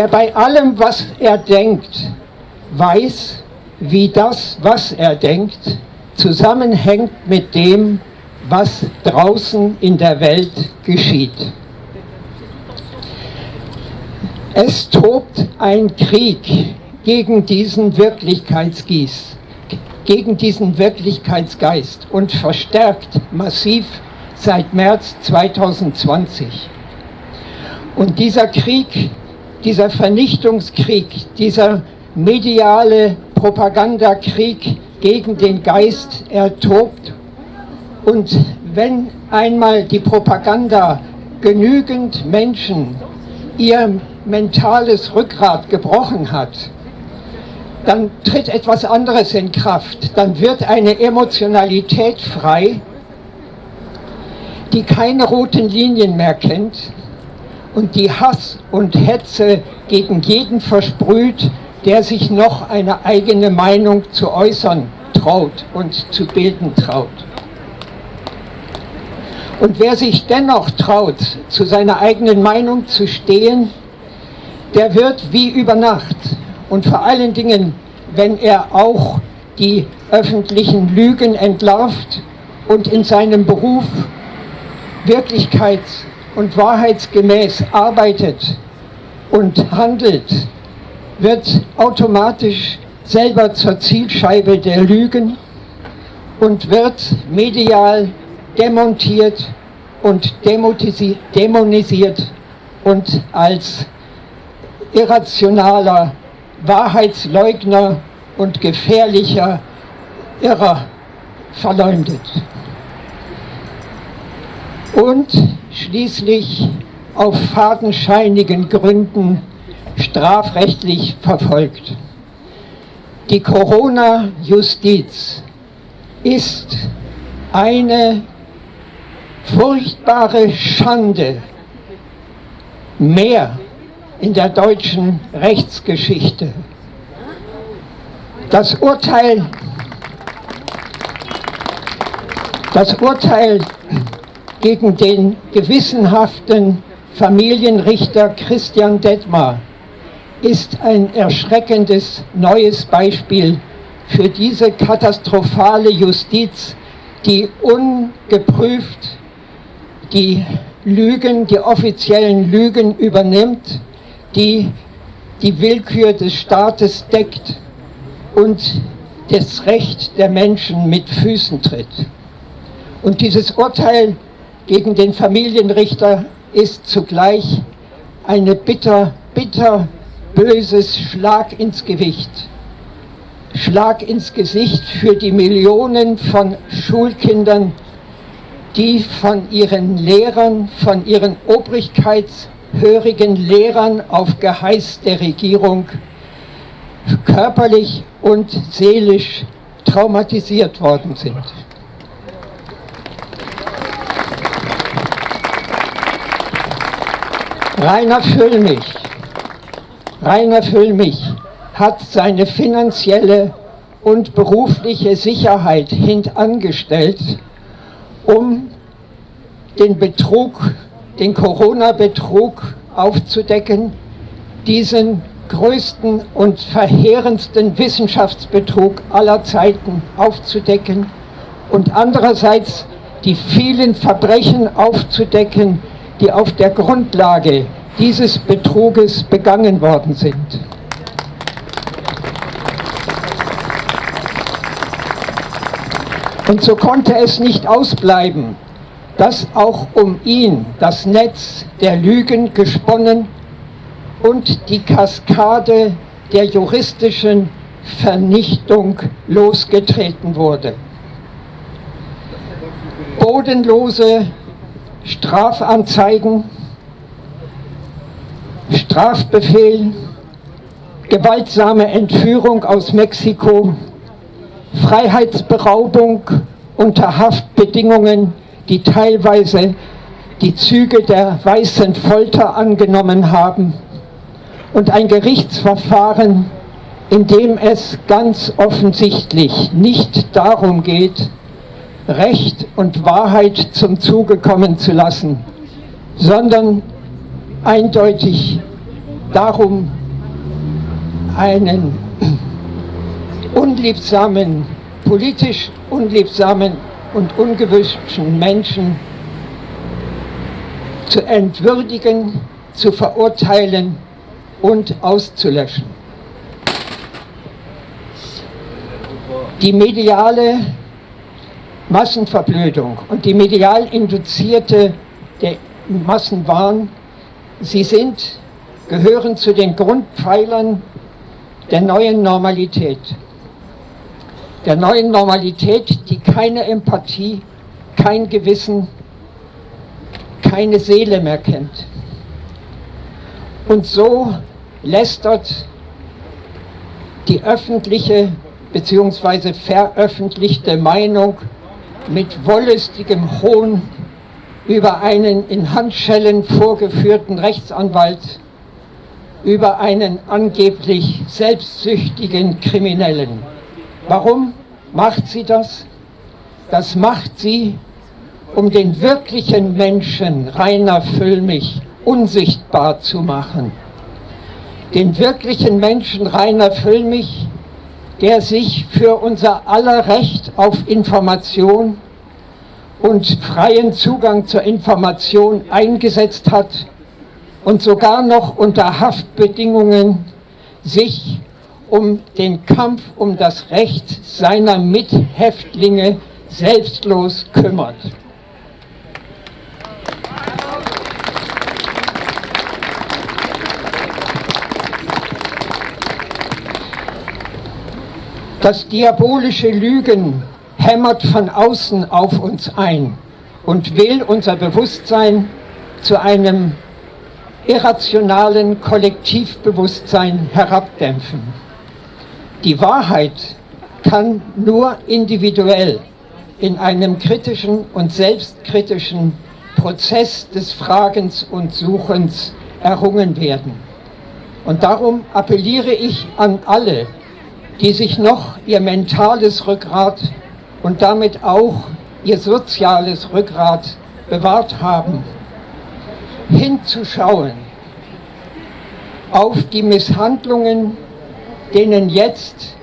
bei allem, was er denkt, weiß, wie das, was er denkt, zusammenhängt mit dem, was draußen in der Welt geschieht. Es tobt ein Krieg gegen diesen Wirklichkeitsgeist und verstärkt massiv seit März 2020. Und dieser Krieg, dieser Vernichtungskrieg, dieser mediale Propagandakrieg gegen den Geist, er tobt. Und wenn einmal die Propaganda genügend Menschen ihr mentales Rückgrat gebrochen hat, dann tritt etwas anderes in Kraft. Dann wird eine Emotionalität frei, die keine roten Linien mehr kennt und die Hass und Hetze gegen jeden versprüht, der sich noch eine eigene Meinung zu äußern traut und zu bilden traut. Und wer sich dennoch traut, zu seiner eigenen Meinung zu stehen, der wird wie über Nacht und vor allen Dingen, wenn er auch die öffentlichen Lügen entlarvt und in seinem Beruf wirklichkeits- und wahrheitsgemäß arbeitet und handelt, wird automatisch selber zur Zielscheibe der Lügen und wird medial demontiert und dämonisiert und als irrationaler Wahrheitsleugner und gefährlicher Irrer verleumdet. Und schließlich auf fadenscheinigen Gründen strafrechtlich verfolgt. Die Corona-Justiz ist eine furchtbare Schande mehr in der deutschen Rechtsgeschichte. Das Urteil gegen den gewissenhaften Familienrichter Christian Detmar ist ein erschreckendes neues Beispiel für diese katastrophale Justiz, die ungeprüft die Lügen, die offiziellen Lügen übernimmt, die die Willkür des Staates deckt und das Recht der Menschen mit Füßen tritt. Und dieses Urteil gegen den Familienrichter ist zugleich eine bitter böses Schlag ins Gewicht. Schlag ins Gesicht für die Millionen von Schulkindern, die von ihren Lehrern, von ihren obrigkeitshörigen Lehrern auf Geheiß der Regierung körperlich und seelisch traumatisiert worden sind. Reiner Füllmich hat seine finanzielle und berufliche Sicherheit hintangestellt, um den Betrug, den Corona-Betrug aufzudecken, diesen größten und verheerendsten Wissenschaftsbetrug aller Zeiten aufzudecken und andererseits die vielen Verbrechen aufzudecken, die auf der Grundlage dieses Betruges begangen worden sind. Und so konnte es nicht ausbleiben, dass auch um ihn das Netz der Lügen gesponnen und die Kaskade der juristischen Vernichtung losgetreten wurde. Bodenlose Strafanzeigen, Strafbefehl, gewaltsame Entführung aus Mexiko, Freiheitsberaubung unter Haftbedingungen, die teilweise die Züge der weißen Folter angenommen haben, und ein Gerichtsverfahren, in dem es ganz offensichtlich nicht darum geht, Recht und Wahrheit zum Zuge kommen zu lassen, sondern eindeutig darum, einen unliebsamen, politisch unliebsamen und ungewünschten Menschen zu entwürdigen, zu verurteilen und auszulöschen. Die mediale Massenverblödung und die medial induzierte Massenwahn, sie gehören zu den Grundpfeilern der neuen Normalität. Der neuen Normalität, die keine Empathie, kein Gewissen, keine Seele mehr kennt. Und so lästert die öffentliche bzw. veröffentlichte Meinung mit wollüstigem Hohn über einen in Handschellen vorgeführten Rechtsanwalt, über einen angeblich selbstsüchtigen Kriminellen. Warum macht sie das? Das macht sie, um den wirklichen Menschen Reiner Füllmich unsichtbar zu machen. Den wirklichen Menschen Reiner Füllmich, der sich für unser aller Recht auf Information und freien Zugang zur Information eingesetzt hat und sogar noch unter Haftbedingungen sich um den Kampf um das Recht seiner Mithäftlinge selbstlos kümmert. Das diabolische Lügen hämmert von außen auf uns ein und will unser Bewusstsein zu einem irrationalen Kollektivbewusstsein herabdämpfen. Die Wahrheit kann nur individuell in einem kritischen und selbstkritischen Prozess des Fragens und Suchens errungen werden. Und darum appelliere ich an alle, die sich noch ihr mentales Rückgrat und damit auch ihr soziales Rückgrat bewahrt haben, hinzuschauen auf die Misshandlungen, denen jetzt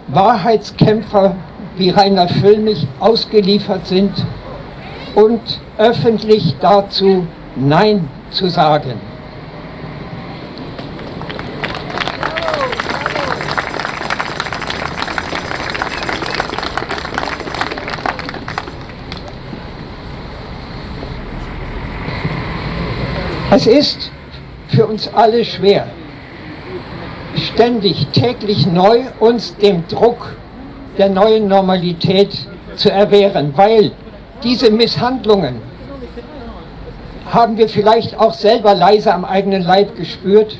Wahrheitskämpfer wie Reiner Füllmich ausgeliefert sind, und öffentlich dazu Nein zu sagen. Es ist für uns alle schwer, ständig, täglich neu uns dem Druck der neuen Normalität zu erwehren, weil diese Misshandlungen haben wir vielleicht auch selber leise am eigenen Leib gespürt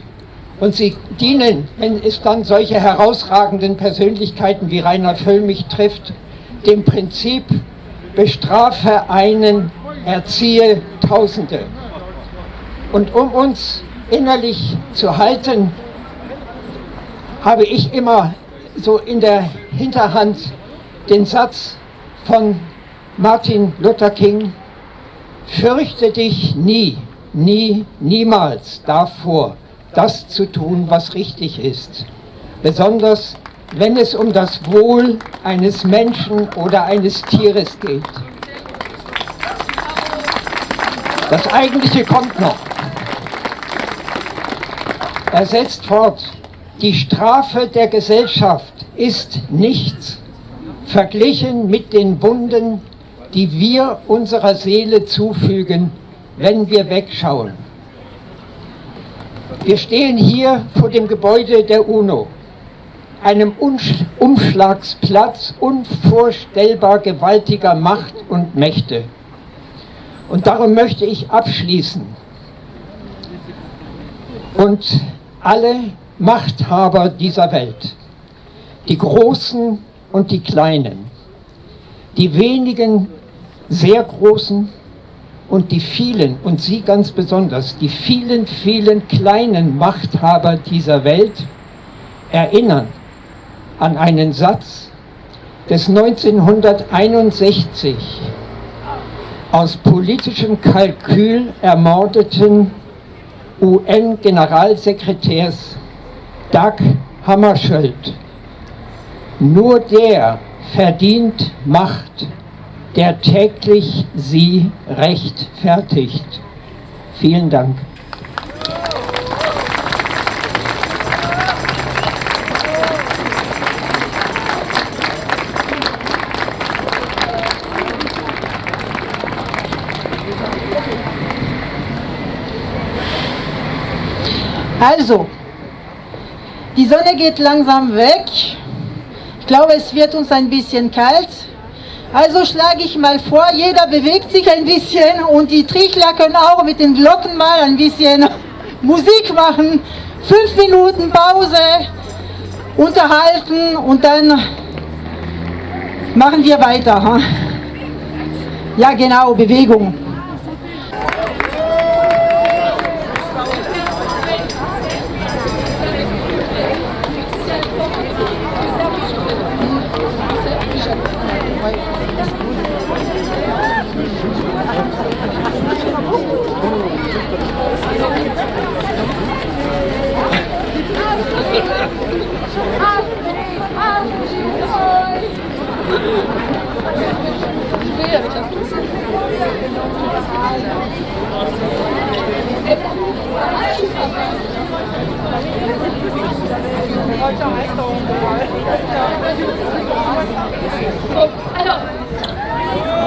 und sie dienen, wenn es dann solche herausragenden Persönlichkeiten wie Reiner Füllmich trifft, dem Prinzip, bestrafe einen, erziehe Tausende. Und um uns innerlich zu halten, habe ich immer so in der Hinterhand den Satz von Martin Luther King: Fürchte dich nie, niemals davor, das zu tun, was richtig ist. Besonders wenn es um das Wohl eines Menschen oder eines Tieres geht. Das Eigentliche kommt noch. Er setzt fort: Die Strafe der Gesellschaft ist nichts verglichen mit den Wunden, die wir unserer Seele zufügen, wenn wir wegschauen. Wir stehen hier vor dem Gebäude der UNO, einem Umschlagsplatz unvorstellbar gewaltiger Macht und Mächte. Und darum möchte ich abschließen und alle Machthaber dieser Welt, die Großen und die Kleinen, die wenigen sehr Großen und die vielen, und Sie ganz besonders, die vielen, vielen kleinen Machthaber dieser Welt erinnern an einen Satz des 1961 aus politischem Kalkül ermordeten UN-Generalsekretärs Dag Hammarskjöld: Nur der verdient Macht, der täglich sie rechtfertigt. Vielen Dank. Also, die Sonne geht langsam weg. Ich glaube, es wird uns ein bisschen kalt. Also schlage ich mal vor, jeder bewegt sich ein bisschen und die Trichler können auch mit den Glocken mal ein bisschen Musik machen. 5 Minuten Pause, unterhalten und dann machen wir weiter. Hm? Ja genau, Bewegung.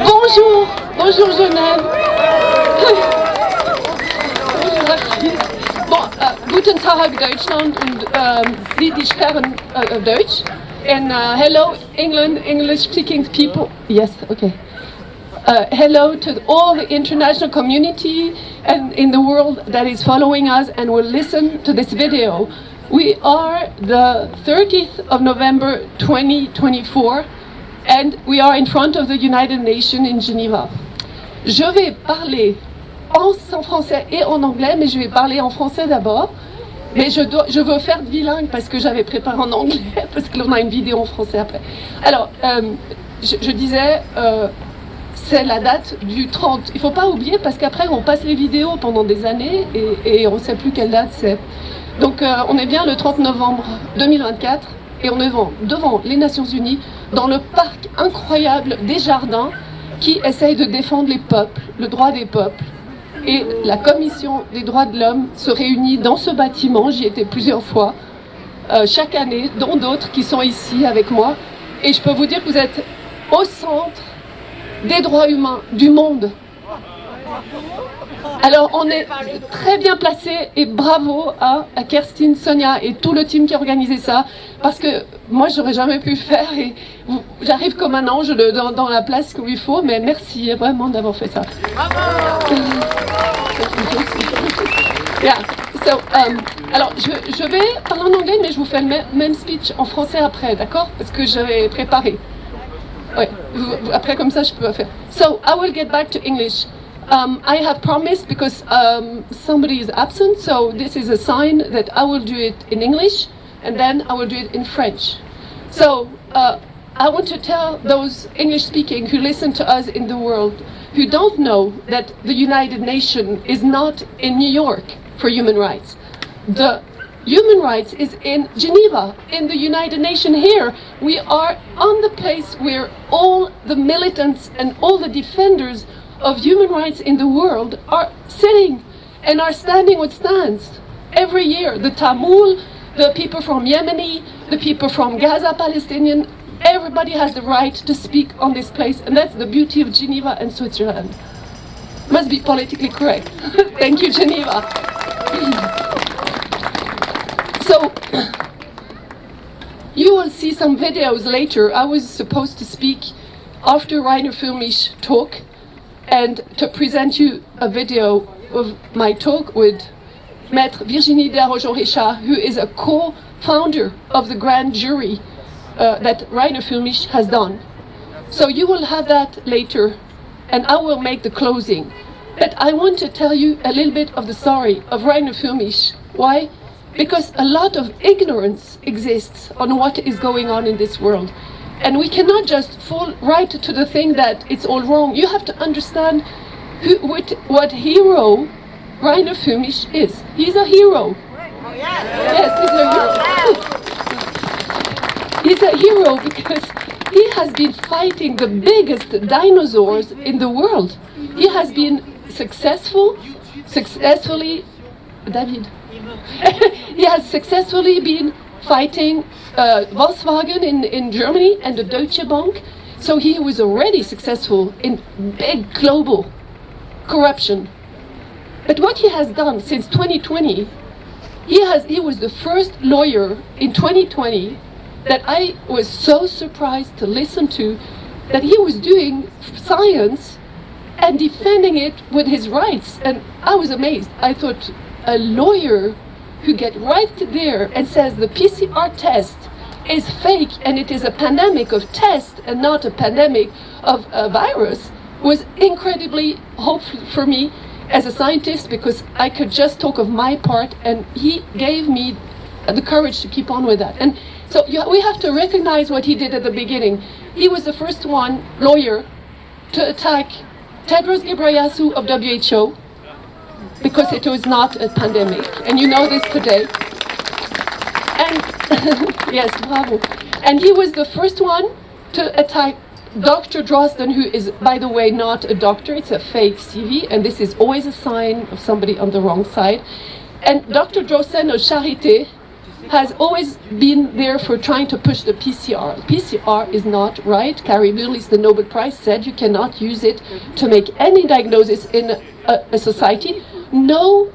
Bonjour, bonjour Genève. Bon, guten Tag Deutschland und die sprechen Deutsch. And hello England, English speaking people. Yes, okay. Hello to all the international community and in the world that is following us and will listen to this video. We are the 30th of November 2024 and we are in front of the United Nations in Geneva. Je vais parler en français et en anglais, mais je vais parler en français d'abord. Mais je veux faire bilingue parce que j'avais préparé en anglais, parce que l'on a une vidéo en français après. Alors, je disais, c'est la date du 30. Il ne faut pas oublier parce qu'après on passe les vidéos pendant des années et on ne sait plus quelle date c'est. Donc on est bien le 30 novembre 2024 et on est devant les Nations Unies dans le parc incroyable des Jardins qui essaye de défendre les peuples, le droit des peuples. Et la Commission des droits de l'homme se réunit dans ce bâtiment, j'y étais plusieurs fois, chaque année, dont d'autres qui sont ici avec moi. Et je peux vous dire que vous êtes au centre des droits humains du monde. Alors, on est très bien placés et bravo à Kerstin, Sonia et tout le team qui a organisé ça, parce que moi, j'aurais jamais pu le faire et j'arrive comme un ange dans la place qu'il faut, mais merci vraiment d'avoir fait ça. Yeah. So, alors, je vais parler en anglais, mais je vous fais le même speech en français après, d'accord? Parce que j'avais préparé. Ouais, après, comme ça, je peux faire. So, I will get back to English. I have promised because somebody is absent, so this is a sign that I will do it in English and then I will do it in French. So I want to tell those English speaking who listen to us in the world who don't know that the United Nations is not in New York for human rights. The human rights is in Geneva, in the United Nations here. We are on the place where all the militants and all the defenders of human rights in the world are sitting and are standing what stands every year. The Tamil, the people from Yemeni, the people from Gaza, Palestinian, everybody has the right to speak on this place, and that's the beauty of Geneva and Switzerland. Must be politically correct. Thank you, Geneva. So, you will see some videos later. I was supposed to speak after Reiner Füllmich talk, and to present you a video of my talk with Maître Virginie Desarroges-Richard, who is a co-founder of the grand jury that Reiner Füllmich has done. So you will have that later, and I will make the closing. But I want to tell you a little bit of the story of Reiner Füllmich. Why? Because a lot of ignorance exists on what is going on in this world. And we cannot just fall right to the thing that it's all wrong. You have to understand what hero Reiner Füllmich is. He's a hero. Yes, he's a hero. He's a hero because he has been fighting the biggest dinosaurs in the world. He has been successfully, David. He has successfully been fighting Volkswagen in Germany and the Deutsche Bank. So he was already successful in big global corruption. But what he has done since 2020, he was the first lawyer in 2020 that I was so surprised to listen to, that he was doing science and defending it with his rights. And I was amazed. I thought, a lawyer who get right there and says the PCR test is fake and it is a pandemic of tests and not a pandemic of a virus, was incredibly hopeful for me as a scientist, because I could just talk of my part, and he gave me the courage to keep on with that. And so we have to recognize what he did at the beginning. He was the first lawyer to attack Tedros Ghebreyesus of WHO, because it was not a pandemic, and you know this today. And yes, bravo. And he was the first one to attack Dr. Drosten, who is, by the way, not a doctor, it's a fake CV, and this is always a sign of somebody on the wrong side. And Dr. Drosten of Charité has always been there for trying to push the PCR. PCR is not right. Carrie Lillis, the Nobel Prize, said you cannot use it to make any diagnosis in a society. No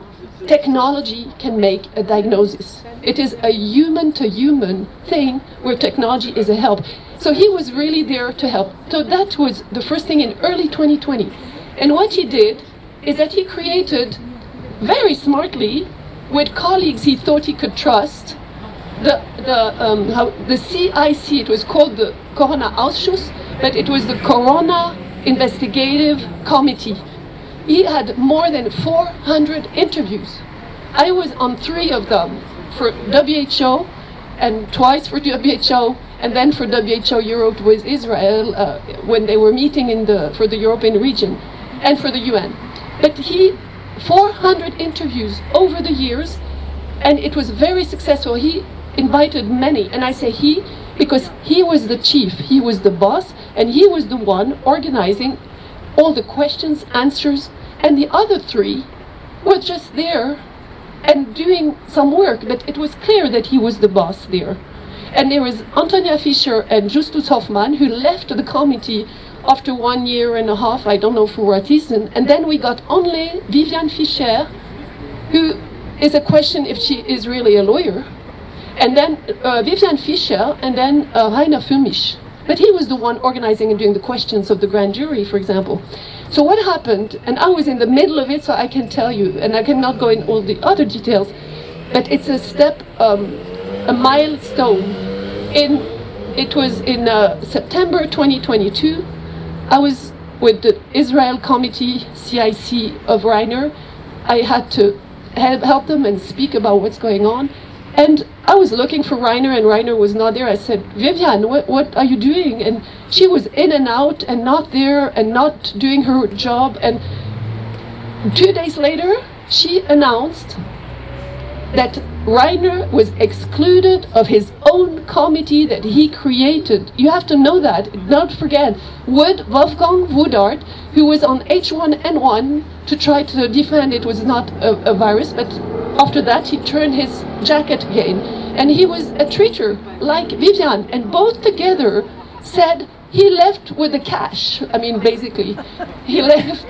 technology can make a diagnosis. It is a human-to-human thing where technology is a help. So he was really there to help. So that was the first thing in early 2020. And what he did is that he created, very smartly, with colleagues he thought he could trust, the CIC, it was called the Corona Ausschuss, but it was the Corona Investigative Committee. He had more than 400 interviews. I was on 3 of them, for WHO and twice for WHO, and then for WHO Europe with Israel when they were meeting for the European region, and for the UN. But 400 interviews over the years, and it was very successful. He invited many, and I say he because he was the chief, he was the boss, and he was the one organizing all the questions, answers, and the other 3 were just there and doing some work, but it was clear that he was the boss there. And there was Antonia Fischer and Justus Hoffmann, who left the committee after 1 year and a half, I don't know for what reason. And then we got only Viviane Fischer, who is a question if she is really a lawyer. And then Viviane Fischer, and then Reiner Füllmich. But he was the one organizing and doing the questions of the grand jury, for example. So what happened, and I was in the middle of it, so I can tell you, and I cannot go in all the other details, but it's a step, a milestone. It was in September 2022. I was with the Israel Committee, CIC of Reiner. I had to help them and speak about what's going on. And I was looking for Reiner, and Reiner was not there. I said, Viviane, what are you doing? And she was in and out and not there and not doing her job. And 2 days later, she announced that Reiner was excluded of his own committee that he created. You have to know that, don't forget. Wolfgang Woodard, who was on H1N1 to try to defend it was not a virus, but after that he turned his jacket again. And he was a traitor, like Viviane, and both together said he left with the cash. I mean, basically, he left,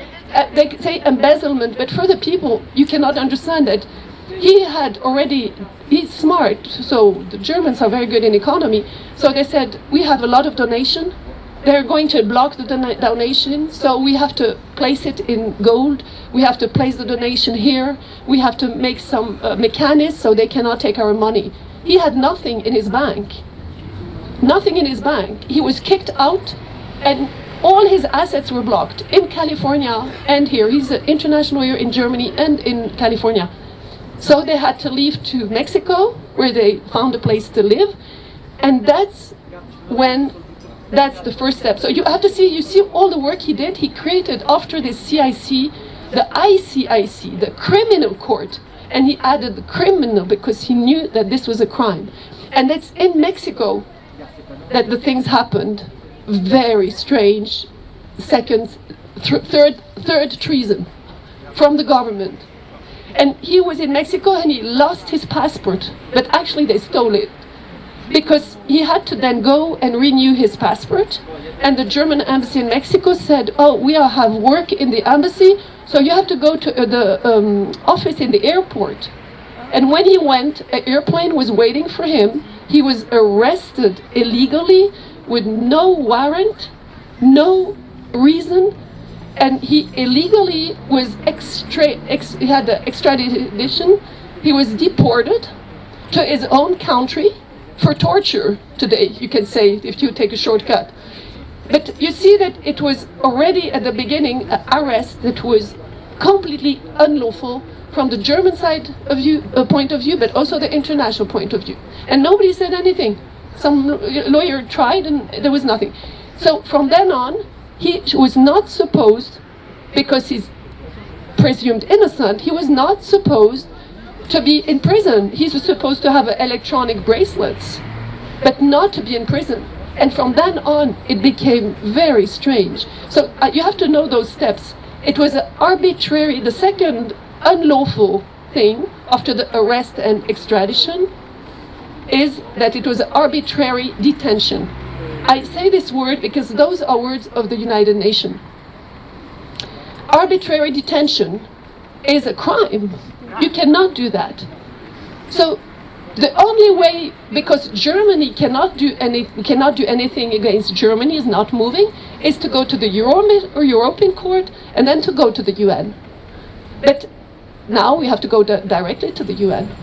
they say embezzlement, but for the people, you cannot understand that. He had already, he's smart, so the Germans are very good in economy, so they said, we have a lot of donation, they're going to block the donation, so we have to place it in gold, we have to place the donation here, we have to make some mechanisms so they cannot take our money. He had nothing in his bank. Nothing in his bank. He was kicked out, and all his assets were blocked in California and here. He's an international lawyer in Germany and in California. So they had to leave to Mexico, where they found a place to live. And that's the first step. So you have to see, you see all the work he did. He created, after the CIC, the ICIC, the criminal court. And he added the criminal because he knew that this was a crime. And it's in Mexico that the things happened. Very strange. Third treason from the government. And he was in Mexico and he lost his passport, but actually they stole it because he had to then go and renew his passport. And the German embassy in Mexico said, oh, we have work in the embassy, so you have to go to the office in the airport. And when he went, an airplane was waiting for him. He was arrested illegally with no warrant, no reason. And he illegally was he had the extradition. He was deported to his own country for torture today, you can say, if you take a shortcut. But you see that it was already at the beginning an arrest that was completely unlawful from the German side of view, point of view, but also the international point of view. And nobody said anything. Some lawyer tried and there was nothing. So from then on, he was not supposed, because he's presumed innocent, he was not supposed to be in prison. He was supposed to have electronic bracelets, but not to be in prison. And from then on, it became very strange. So you have to know those steps. It was an arbitrary, the second unlawful thing after the arrest and extradition is that it was an arbitrary detention. I say this word because those are words of the United Nations. Arbitrary detention is a crime. You cannot do that. So the only way, because Germany cannot do anything against Germany, is not moving, is to go to the European Court and then to go to the UN. But now we have to go directly to the UN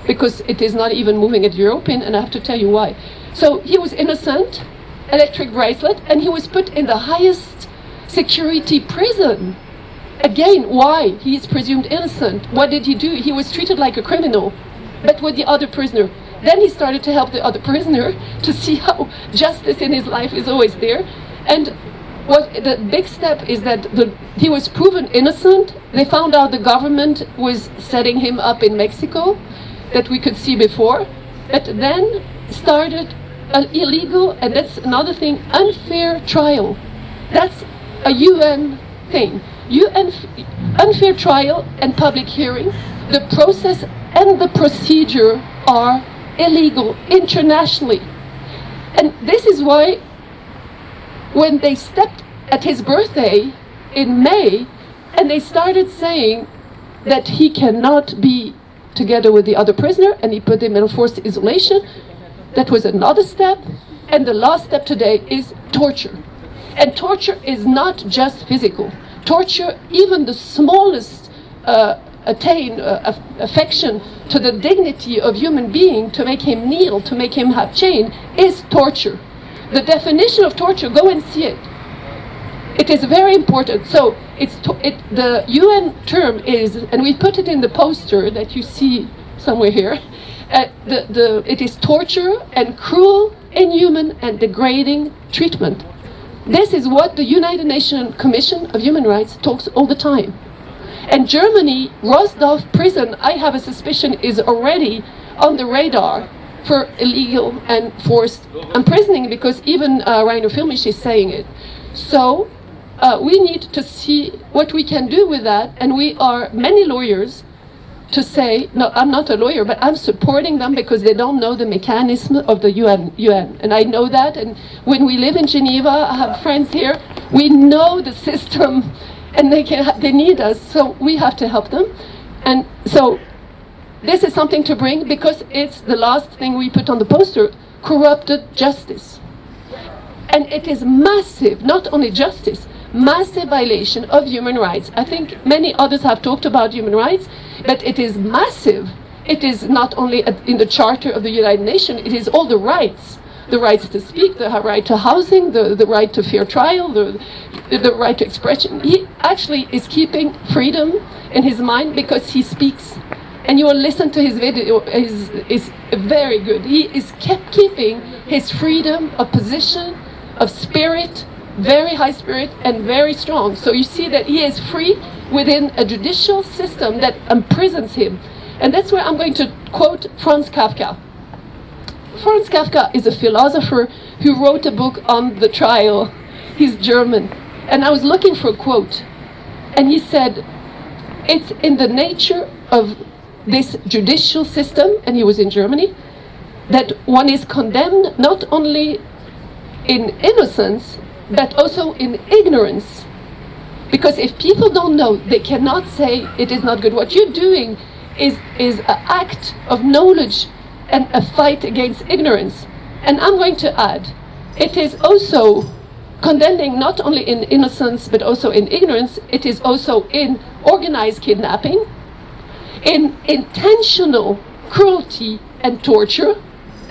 because it is not even moving at European, and I have to tell you why. So he was innocent, electric bracelet, and he was put in the highest security prison. Again, why? He is presumed innocent. What did he do? He was treated like a criminal, but with the other prisoner. Then he started to help the other prisoner to see how justice in his life is always there. And what the big step is that he was proven innocent. They found out the government was setting him up in Mexico, that we could see before. But then started an illegal, and that's another thing, unfair trial. That's a UN thing. Unfair trial and public hearing. The process and the procedure are illegal internationally. And this is why when they stepped at his birthday in May, and they started saying that he cannot be together with the other prisoner, and he put him in forced isolation. That was another step. And the last step today is torture. And torture is not just physical. Torture, even the smallest affection to the dignity of human being, to make him kneel, to make him have chain, is torture. The definition of torture, go and see it. It is very important. So the UN term is, and we put it in the poster that you see somewhere here, it is torture and cruel, inhuman and degrading treatment. This is what the United Nations Commission of Human Rights talks all the time. And Germany, Rosdorf prison, I have a suspicion, is already on the radar for illegal and forced imprisoning, because even Reiner Füllmich is saying it. So we need to see what we can do with that, and we are many lawyers to say, no, I'm not a lawyer, but I'm supporting them because they don't know the mechanism of the UN. And I know that, and when we live in Geneva, I have friends here, we know the system, and they need us, so we have to help them. And so this is something to bring, because it's the last thing we put on the poster, corrupted justice. And it is massive, not only justice, massive violation of human rights. I think many others have talked about human rights, but it is massive. It is not only in the Charter of the United Nations, it is all the rights to speak, the right to housing, the right to fair trial, the right to expression. He actually is keeping freedom in his mind because he speaks. And you will listen to his video, is very good. He is keeping his freedom of position, of spirit, very high spirit and very strong. So you see that he is free within a judicial system that imprisons him. And that's where I'm going to quote Franz Kafka. Franz Kafka is a philosopher who wrote a book on the trial. He's German. And I was looking for a quote. And he said, it's in the nature of this judicial system, and he was in Germany, that one is condemned not only in innocence, but also in ignorance. Because if people don't know, they cannot say it is not good. What you're doing is an act of knowledge and a fight against ignorance. And I'm going to add, it is also condemning not only in innocence, but also in ignorance. It is also in organized kidnapping, in intentional cruelty and torture.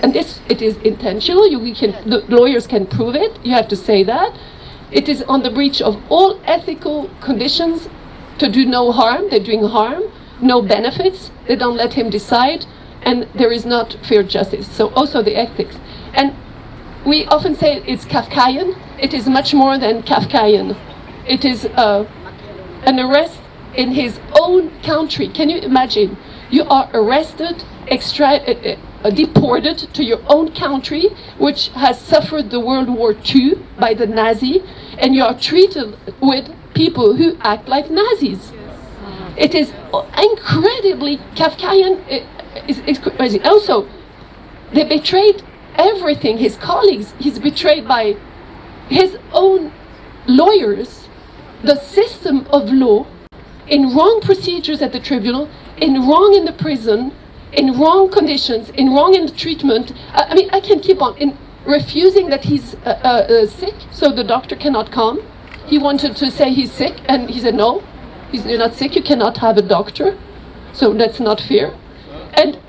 And this, it is intentional. The lawyers can prove it. You have to say that. It is on the breach of all ethical conditions to do no harm. They're doing harm, no benefits. They don't let him decide, and there is not fair justice. So also the ethics. And we often say it's Kafkaian. It is much more than Kafkaian. It is an arrest in his own country. Can you imagine? You are arrested, deported to your own country, which has suffered the World War II by the Nazi, and you are treated with people who act like Nazis. It is incredibly Kafkaian. It's crazy. Also, they betrayed everything. His colleagues, he's betrayed by his own lawyers, the system of law, in wrong procedures at the tribunal, in wrong in the prison, in wrong conditions, in wrong in the treatment. I mean, I can keep on. In refusing that he's sick, so the doctor cannot come. He wanted to say he's sick, and he said, no, you're not sick, you cannot have a doctor. So that's not fair. And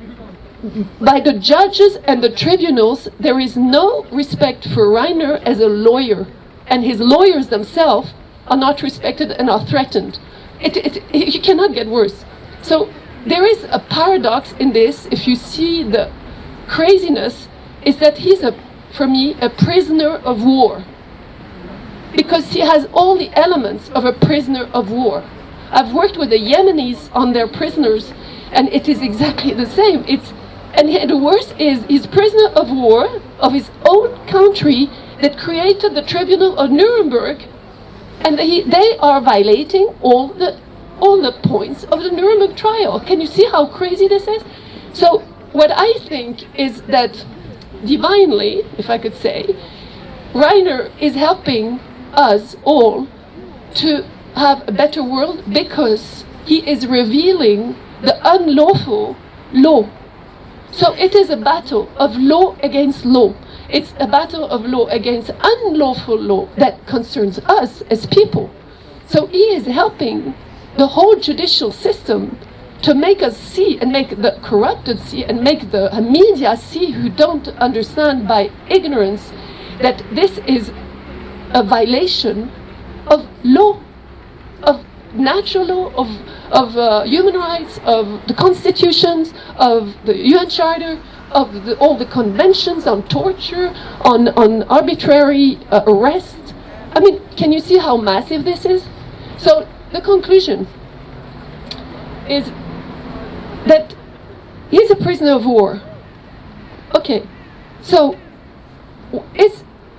by the judges and the tribunals, there is no respect for Reiner as a lawyer. And his lawyers themselves are not respected and are threatened. You cannot get worse. So there is a paradox in this. If you see the craziness, is that he's, for me, a prisoner of war. Because he has all the elements of a prisoner of war. I've worked with the Yemenis on their prisoners, and it is exactly the same. And the worst is he's prisoner of war of his own country that created the Tribunal of Nuremberg, and they are violating all the points of the Nuremberg trial. Can you see how crazy this is? So what I think is that divinely, if I could say, Reiner is helping us all to have a better world, because he is revealing the unlawful law. So it is a battle of law against law. It's a battle of law against unlawful law that concerns us as people. So he is helping the whole judicial system to make us see, and make the corrupted see, and make the media see, who don't understand by ignorance, that this is a violation of law, of natural law, of human rights, of the constitutions, of the UN Charter, of all the conventions on torture, on arbitrary arrest. I mean, can you see how massive this is? So the conclusion is that he's a prisoner of war. Okay, so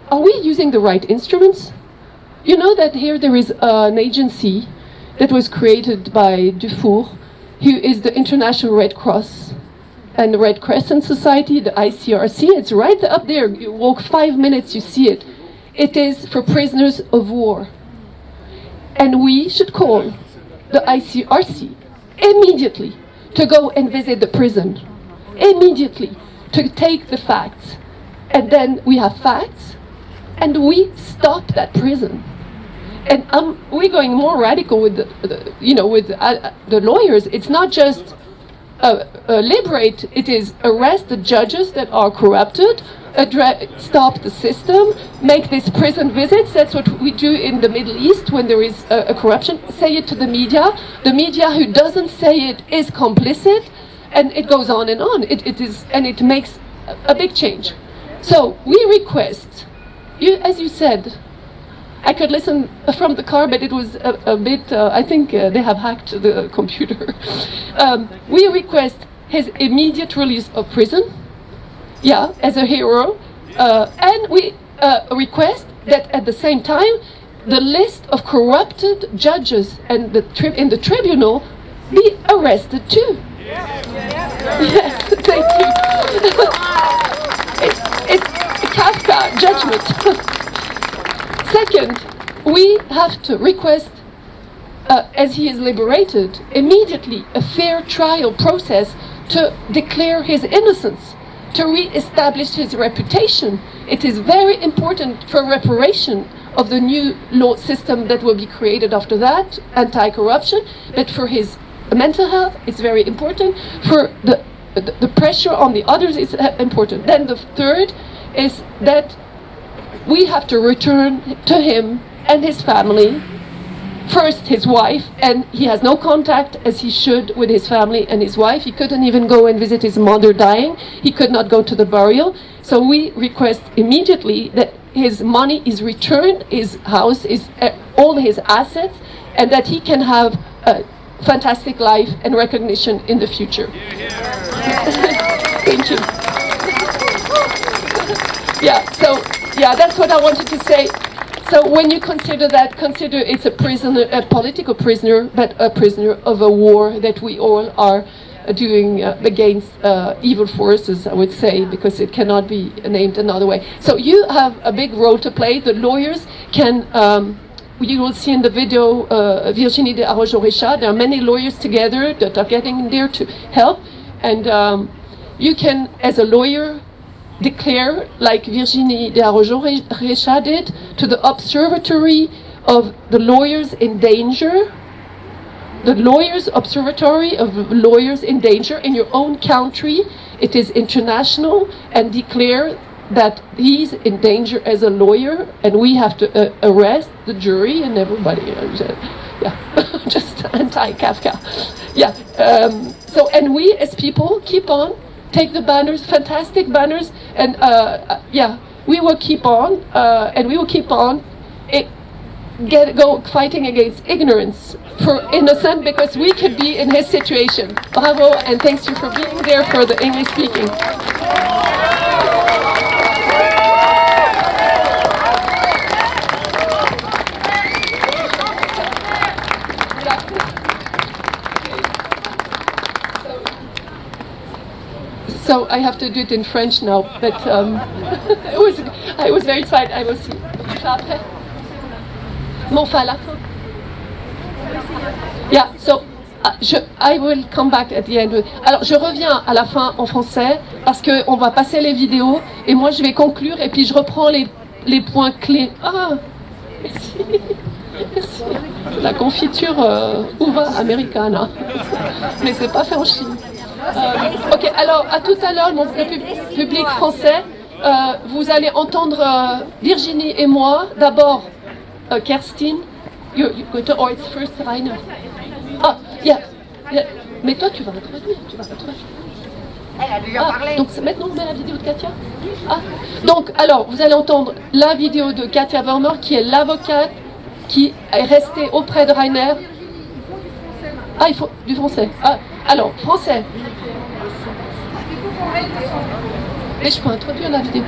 are we using the right instruments? You know that here there is an agency that was created by Dufour, who is the International Red Cross and the Red Crescent Society, the ICRC. It's right up there. You walk 5 minutes, you see it. It is for prisoners of war. And we should call the ICRC immediately to go and visit the prison, immediately to take the facts. And then we have facts, and we stop that prison. And we're going more radical with the lawyers. It's not just liberate, it is arrest the judges that are corrupted, stop the system, make these prison visits. That's what we do in the Middle East when there is a corruption. Say it to the media. The media who doesn't say it is complicit, and it goes on and on. It makes a big change. So we request, as you said, I could listen from the car, but it was a bit, I think they have hacked the computer. We request his immediate release of prison, as a hero, and we request that at the same time, the list of corrupted judges and in the tribunal be arrested too. Yes, thank you. It's a Kafka judgment. Second, we have to request, as he is liberated, immediately a fair trial process to declare his innocence, to re-establish his reputation. It is very important for reparation of the new law system that will be created after that, anti-corruption, but for his mental health, it's very important. For the pressure on the others is important. Then the third is that we have to return to him and his family, first his wife, and he has no contact as he should with his family and his wife. He couldn't even go and visit his mother dying. He could not go to the burial. So we request immediately that his money is returned, his house, all his assets, and that he can have a fantastic life and recognition in the future. Thank you. That's what I wanted to say. So when you consider it's a prisoner, a political prisoner, but a prisoner of a war that we all are doing against evil forces, I would say, because it cannot be named another way. So you have a big role to play. The lawyers can, you will see in the video, Virginie de Arrojo-Richard, there are many lawyers together that are getting there to help. And you can, as a lawyer, declare, like Virginie de Arrojo-Richard did, to the Observatory of the Lawyers in Danger, the Lawyers Observatory of Lawyers in Danger in your own country. It is international, and declare that he's in danger as a lawyer, and we have to arrest the jury and everybody. Just anti-Kafka. And we as people keep on. Take the banners, fantastic banners, and we will keep on, and we will keep on go fighting against ignorance for innocent, because we could be in his situation. Bravo, and thanks you for being there for the English speaking. So I have to do it in French now, but I was very excited. I was Mais enfin, à la fin. Yeah, so, I will come back at the end. Alors, je reviens à la fin en français parce qu'on va passer les vidéos et moi je vais conclure et puis je reprends les points clés. Ah, merci. Merci. La confiture uva americana. Mais c'est pas fait en Chine. Ok, alors à tout à l'heure, mon public français. Vous allez entendre Virginie et moi. D'abord, Kerstin. Or it's first Reiner. Ah, yeah. Mais toi, tu vas introduire. Elle a déjà parlé. Donc maintenant, on met la vidéo de Katia. Ah, donc, alors, vous allez entendre la vidéo de Katia Vermer, qui est l'avocate qui est restée auprès de Reiner. Ah, il faut du français. Ah, alors, français. Mais je peux introduire la vidéo.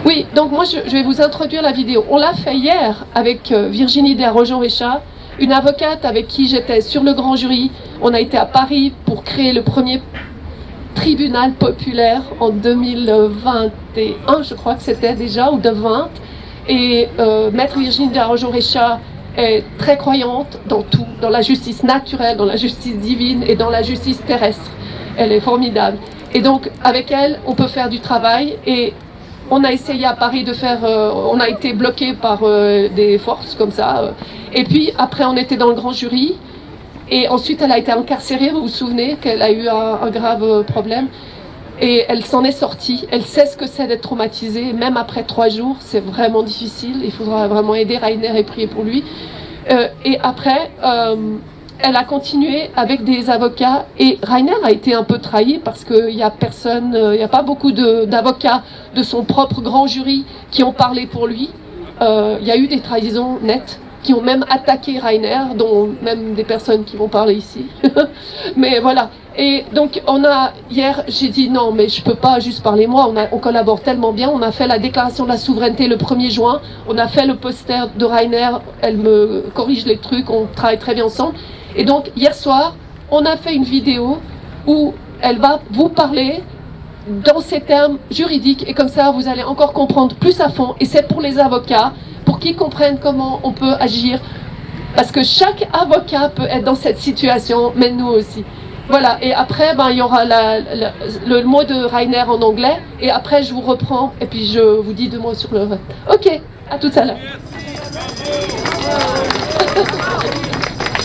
Oui, donc moi je vais vous introduire la vidéo. On l'a fait hier avec Virginie Desarrojon-Réchat, une avocate avec qui j'étais sur le grand jury. On a été à Paris pour créer le premier tribunal populaire en 2021, je crois que c'était déjà, ou de 20. Et maître Virginie Desarrojon-Réchat est très croyante dans tout, dans la justice naturelle, dans la justice divine et dans la justice terrestre. Elle est formidable. Et donc, avec elle, on peut faire du travail. Et on a essayé à Paris de faire... on a été bloqué par des forces comme ça. Et puis, après, on était dans le grand jury. Et ensuite, elle a été incarcérée. Vous vous souvenez qu'elle a eu un grave problème. Et elle s'en est sortie. Elle sait ce que c'est d'être traumatisée. Même après 3 jours, c'est vraiment difficile. Il faudra vraiment aider Reiner et prier pour lui. Et après... elle a continué avec des avocats et Reiner a été un peu trahi parce qu'il n'y a personne, il n'y a pas beaucoup d'avocats de son propre grand jury qui ont parlé pour lui. Il y a eu des trahisons nettes qui ont même attaqué Reiner, dont même des personnes qui vont parler ici. Mais voilà. Et donc hier j'ai dit non mais je peux pas juste parler moi, on collabore tellement bien, on a fait la déclaration de la souveraineté le 1er juin, on a fait le poster de Reiner, elle me corrige les trucs, on travaille très bien ensemble. Et donc, hier soir, on a fait une vidéo où elle va vous parler dans ces termes juridiques. Et comme ça, vous allez encore comprendre plus à fond. Et c'est pour les avocats, pour qu'ils comprennent comment on peut agir. Parce que chaque avocat peut être dans cette situation, mais nous aussi. Voilà, et après, il y aura le mot de Reiner en anglais. Et après, je vous reprends, et puis je vous dis 2 mots sur le reste. Ok, à tout à l'heure.